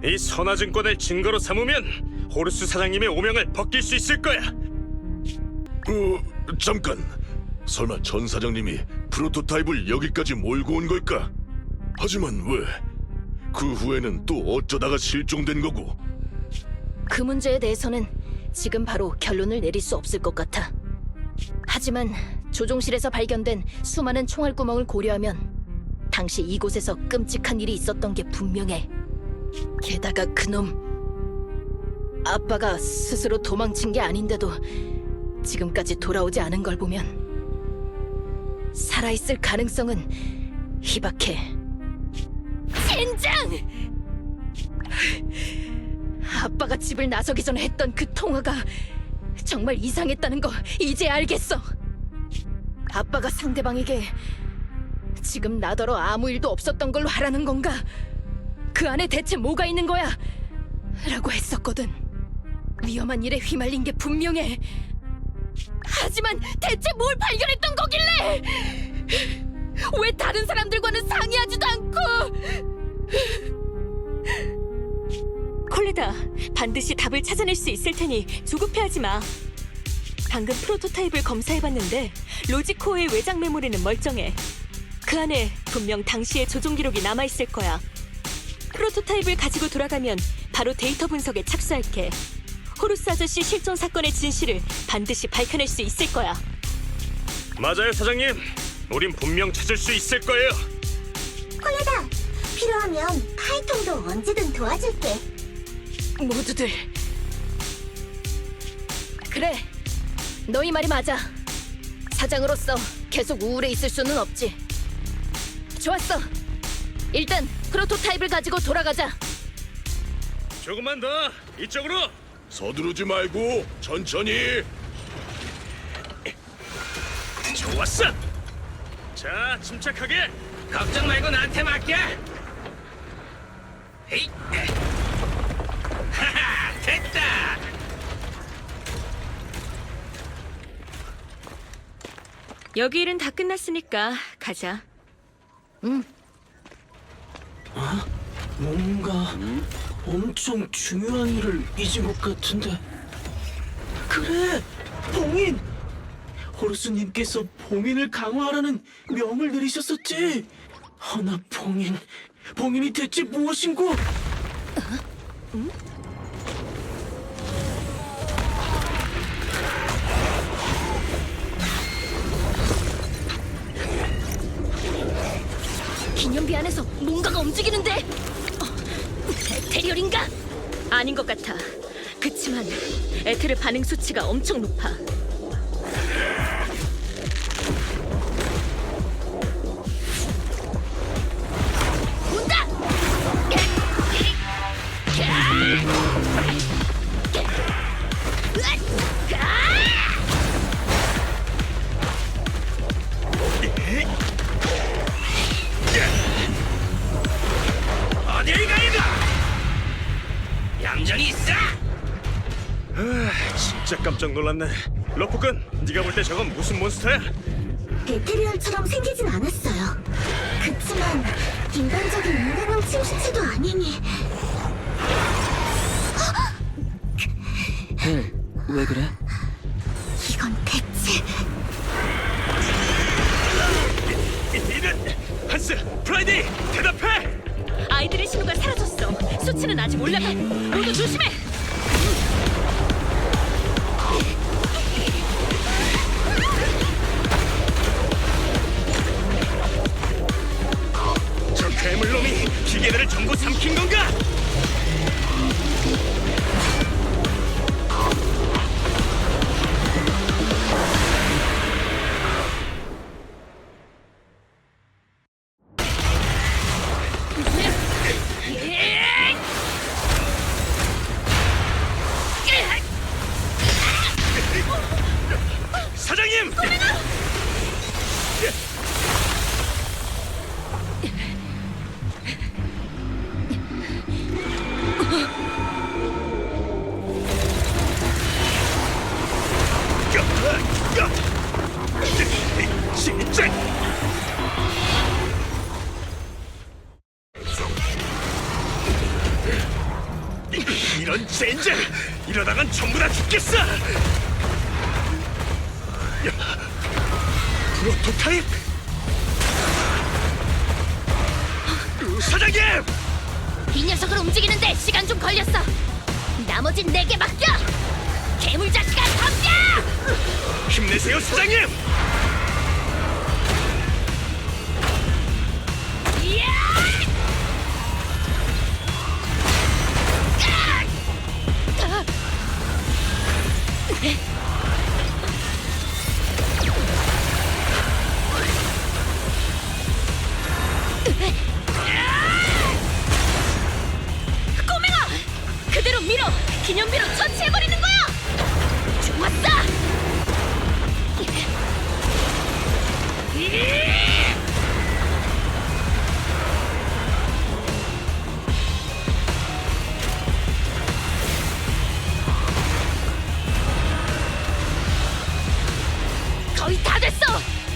이 선화증권을 증거로 삼으면 호루스 사장님의 오명을 벗길 수 있을 거야. 잠깐. 설마 전 사장님이 프로토타입을 여기까지 몰고 온 걸까? 하지만 왜? 그 후에는 또 어쩌다가 실종된 거고? 그 문제에 대해서는 지금 바로 결론을 내릴 수 없을 것 같아. 하지만 조종실에서 발견된 수많은 총알구멍을 고려하면 당시 이곳에서 끔찍한 일이 있었던 게 분명해. 게다가 그놈 아빠가 스스로 도망친 게 아닌데도 지금까지 돌아오지 않은 걸 보면 살아있을 가능성은 희박해. 젠장! 아빠가 집을 나서기 전에 했던 그 통화가 정말 이상했다는 거 이제 알겠어. 아빠가 상대방에게 지금 나더러 아무 일도 없었던 걸로 하라는 건가? 그 안에 대체 뭐가 있는 거야? 라고 했었거든. 위험한 일에 휘말린 게 분명해. 하지만 대체 뭘 발견했던 거길래? 왜 다른 사람들과는 상의하지도 않고? 콜레다, 반드시 답을 찾아낼 수 있을 테니 조급해하지 마. 방금 프로토타입을 검사해봤는데 로지코어의 외장 메모리는 멀쩡해. 그 안에 분명 당시의 조종 기록이 남아있을 거야. 프로토타입을 가지고 돌아가면 바로 데이터 분석에 착수할게. 호루스 아저씨 실종 사건의 진실을 반드시 밝혀낼 수 있을 거야. 맞아요, 사장님. 우린 분명 찾을 수 있을 거예요. 콜레다, 필요하면 카이통도 언제든 도와줄게. 모두들 그래, 너희 말이 맞아. 사장으로서 계속 우울해 있을 수는 없지. 좋았어. 일단 프로토타입을 가지고 돌아가자. 조금만 더 이쪽으로. 서두르지 말고 천천히. 좋았어. 자, 침착하게. 걱정 말고 나한테 맡겨. 에이. 하하, 됐다. 여기 일은 다 끝났으니까 가자. 뭔가 엄청 중요한 일을 잊은 것 같은데. 그래! 봉인! 호루스님께서 봉인을 강화하라는 명을 내리셨었지. 허나 봉인이 대체 무엇인고? 기념비 안에서 뭔가가 움직이는데? 에테리얼인가? 아닌 것 같아. 그치만 에테르 반응 수치가 엄청 높아. 온다! 진짜 깜짝 놀랐네. 로프군, 네가 볼 때 저건 무슨 몬스터야? 에테리얼처럼 생기진 않았어요. 그치만 인간적인 인간형 침시체도 아니니. 벨, 왜 그래? 이건 대체 이런 한스, 프라이데이, 대답해! 아이들의 신호가 사라졌어. 수치는 아직 올라가. 모두 조심해. 저 괴물놈이 기계들을 전부 삼킨 건가? 사장님! 진짜! 이런 젠장! 이러다간 전부 다 죽겠어! 프로토타입? 사장님! 이 녀석을 움직이는데 시간 좀 걸렸어. 나머진 내게 맡겨. 괴물 자식아 덤벼! 힘내세요, 사장님! 꼬맹아! 그대로 밀어! 기념비로 처치해버리는 거야! 좋았어! 거의 다 됐어.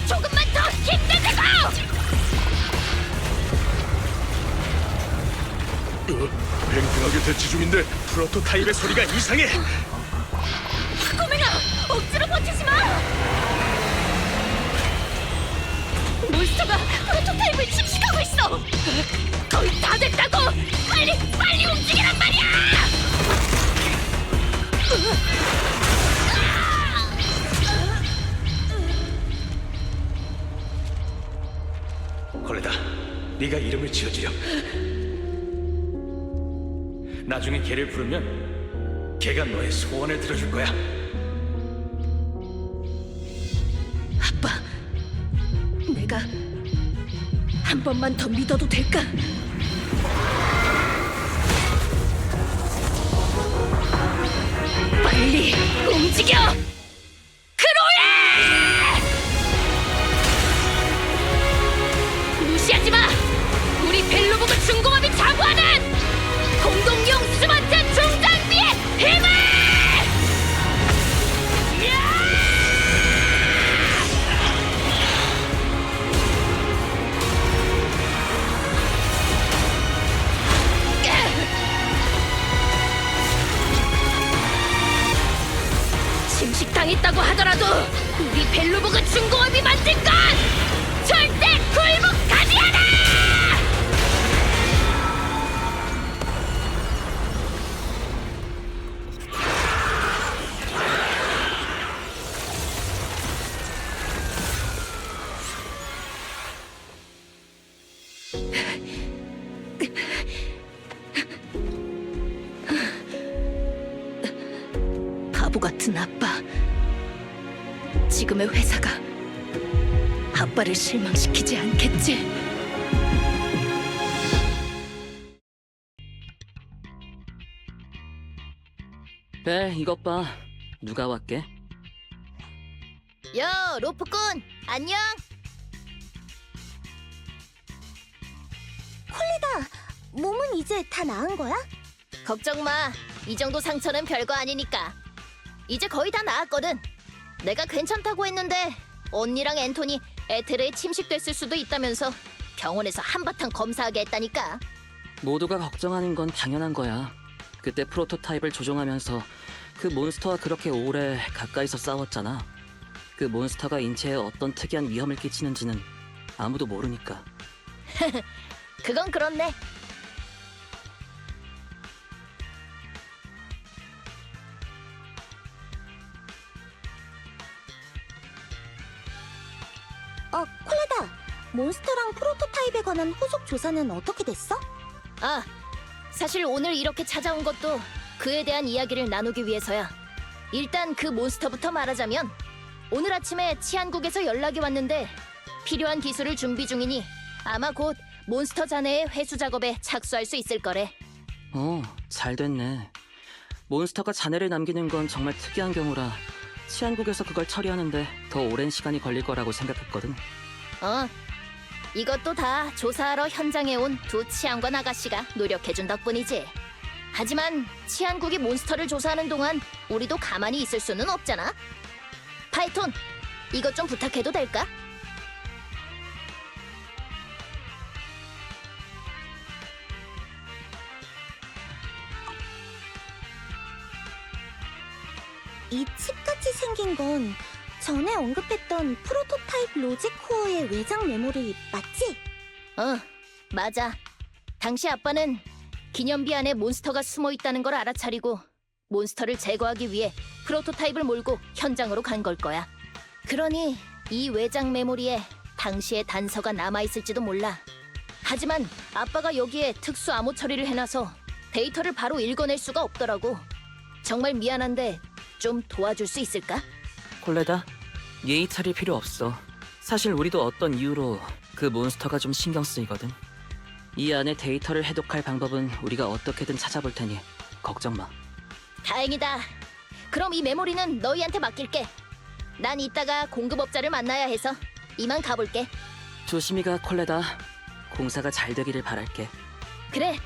조금만 더 힘내자고. 팽팽하게 대치 중인데 프로토타입의 소리가 이상해! 꼬맹아! 억지로 버티지 마! 몬스터가 프로토타입을 침식하고 있어! 거의 다 됐다고. 빨리 움직이란 말이야. 걸레다, 네가 이름을 지어주렴. 나중에 걔를 부르면 걔가 너의 소원을 들어줄 거야. 아빠, 내가 한 번만 더 믿어도 될까? 빨리 움직여! 크로에! 무시하지 마! 우리 벨로보그 중공업이 자부하는 공동용 스마트 중장비의 힘을! 침식당했다고 하더라도 우리 벨로보그 중공업이 만든 건 절대 굴복하지 않아! 바보 같은 아빠. 지금의 회사가 아빠를 실망시키지 않겠지? 벨, 이것 봐. 누가 왔게? 야, 로프꾼 안녕. 콜리다, 몸은 이제 다 나은 거야? 걱정 마. 이 정도 상처는 별거 아니니까. 이제 거의 다 나았거든. 내가 괜찮다고 했는데 언니랑 앤토니 에테르에 침식됐을 수도 있다면서 병원에서 한바탕 검사하게 했다니까. 모두가 걱정하는 건 당연한 거야. 그때 프로토타입을 조종하면서 그 몬스터와 그렇게 오래 가까이서 싸웠잖아. 그 몬스터가 인체에 어떤 특이한 위험을 끼치는지는 아무도 모르니까. 그건 그렇네. 콜레다. 몬스터랑 프로토타입에 관한 후속 조사는 어떻게 됐어? 아, 사실 오늘 이렇게 찾아온 것도 그에 대한 이야기를 나누기 위해서야. 일단 그 몬스터부터 말하자면 오늘 아침에 치안국에서 연락이 왔는데 필요한 기술을 준비 중이니 아마 곧 몬스터 잔해의 회수 작업에 착수할 수 있을 거래. 잘 됐네. 몬스터가 잔해를 남기는 건 정말 특이한 경우라 치안국에서 그걸 처리하는데 더 오랜 시간이 걸릴 거라고 생각했거든. 이것도 다 조사하러 현장에 온 두 치안관 아가씨가 노력해준 덕분이지. 하지만 치안국이 몬스터를 조사하는 동안 우리도 가만히 있을 수는 없잖아. 파이톤, 이것 좀 부탁해도 될까? 이 칩같이 생긴 건 전에 언급했던 프로토타입 로직 코어의 외장 메모리 맞지? 맞아. 당시 아빠는 기념비 안에 몬스터가 숨어 있다는 걸 알아차리고 몬스터를 제거하기 위해 프로토타입을 몰고 현장으로 간 걸 거야. 그러니 이 외장 메모리에 당시의 단서가 남아있을지도 몰라. 하지만 아빠가 여기에 특수 암호 처리를 해놔서 데이터를 바로 읽어낼 수가 없더라고. 정말 미안한데 좀 도와줄 수 있을까? 콜레다, 예의 차릴 필요 없어. 사실 우리도 어떤 이유로 그 몬스터가 좀 신경 쓰이거든. 이 안에 데이터를 해독할 방법은 우리가 어떻게든 찾아볼 테니 걱정 마. 다행이다. 그럼 이 메모리는 너희한테 맡길게. 난 이따가 공급업자를 만나야 해서 이만 가볼게. 조심히 가, 콜레다. 공사가 잘 되기를 바랄게. 그래,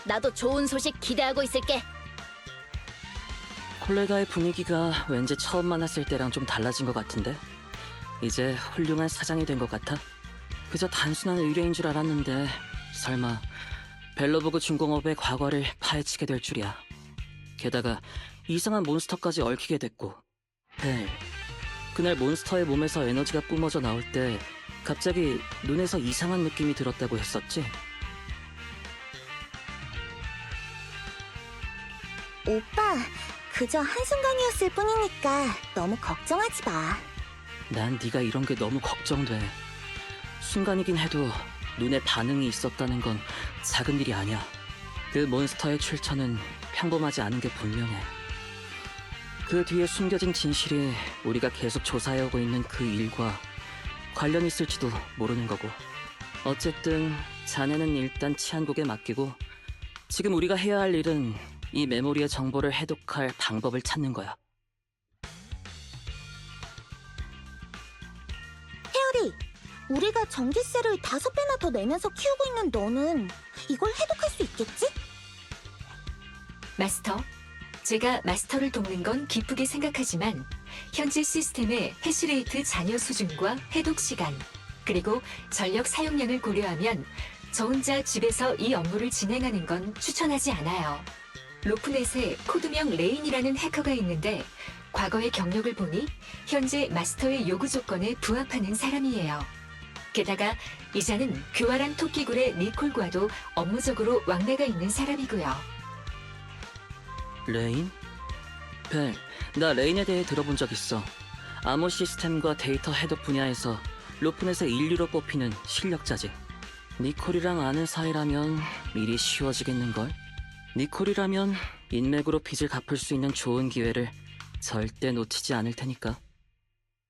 나도 좋은 소식 기대하고 있을게. 콜레다의 분위기가 왠지 처음 만났을 때랑 좀 달라진 것 같은데? 이제 훌륭한 사장이 된 것 같아? 그저 단순한 의뢰인 줄 알았는데 설마 벨로보그 중공업의 과거를 파헤치게 될 줄이야. 게다가 이상한 몬스터까지 얽히게 됐고. 벨, 그날 몬스터의 몸에서 에너지가 뿜어져 나올 때 갑자기 눈에서 이상한 느낌이 들었다고 했었지? 오빠, 그저 한순간이었을 뿐이니까 너무 걱정하지 마. 난 네가 이런 게 너무 걱정돼. 순간이긴 해도 눈에 반응이 있었다는 건 작은 일이 아니야. 그 몬스터의 출처는 평범하지 않은 게 분명해. 그 뒤에 숨겨진 진실이 우리가 계속 조사해오고 있는 그 일과 관련 있을지도 모르는 거고. 어쨌든 자네는 일단 치안국에 맡기고 지금 우리가 해야 할 일은 이 메모리의 정보를 해독할 방법을 찾는 거야. 헤어리, 우리가 전기세를 5배나 더 내면서 키우고 있는 너는 이걸 해독할 수 있겠지? 마스터, 제가 마스터를 돕는 건 기쁘게 생각하지만 현재 시스템의 해시레이트 잔여 수준과 해독 시간, 그리고 전력 사용량을 고려하면 저 혼자 집에서 이 업무를 진행하는 건 추천하지 않아요. 로프넷에 코드명 레인이라는 해커가 있는데 과거의 경력을 보니 현재 마스터의 요구 조건에 부합하는 사람이에요. 게다가 이자는 교활한 토끼굴의 니콜과도 업무적으로 왕래가 있는 사람이고요. 레인? 벨, 나 레인에 대해 들어본 적 있어. 암호 시스템과 데이터 해독 분야에서 로프넷의 인류로 뽑히는 실력자지. 니콜이랑 아는 사이라면 일이 쉬워지겠는걸? 니콜이라면 인맥으로 빚을 갚을 수 있는 좋은 기회를 절대 놓치지 않을 테니까.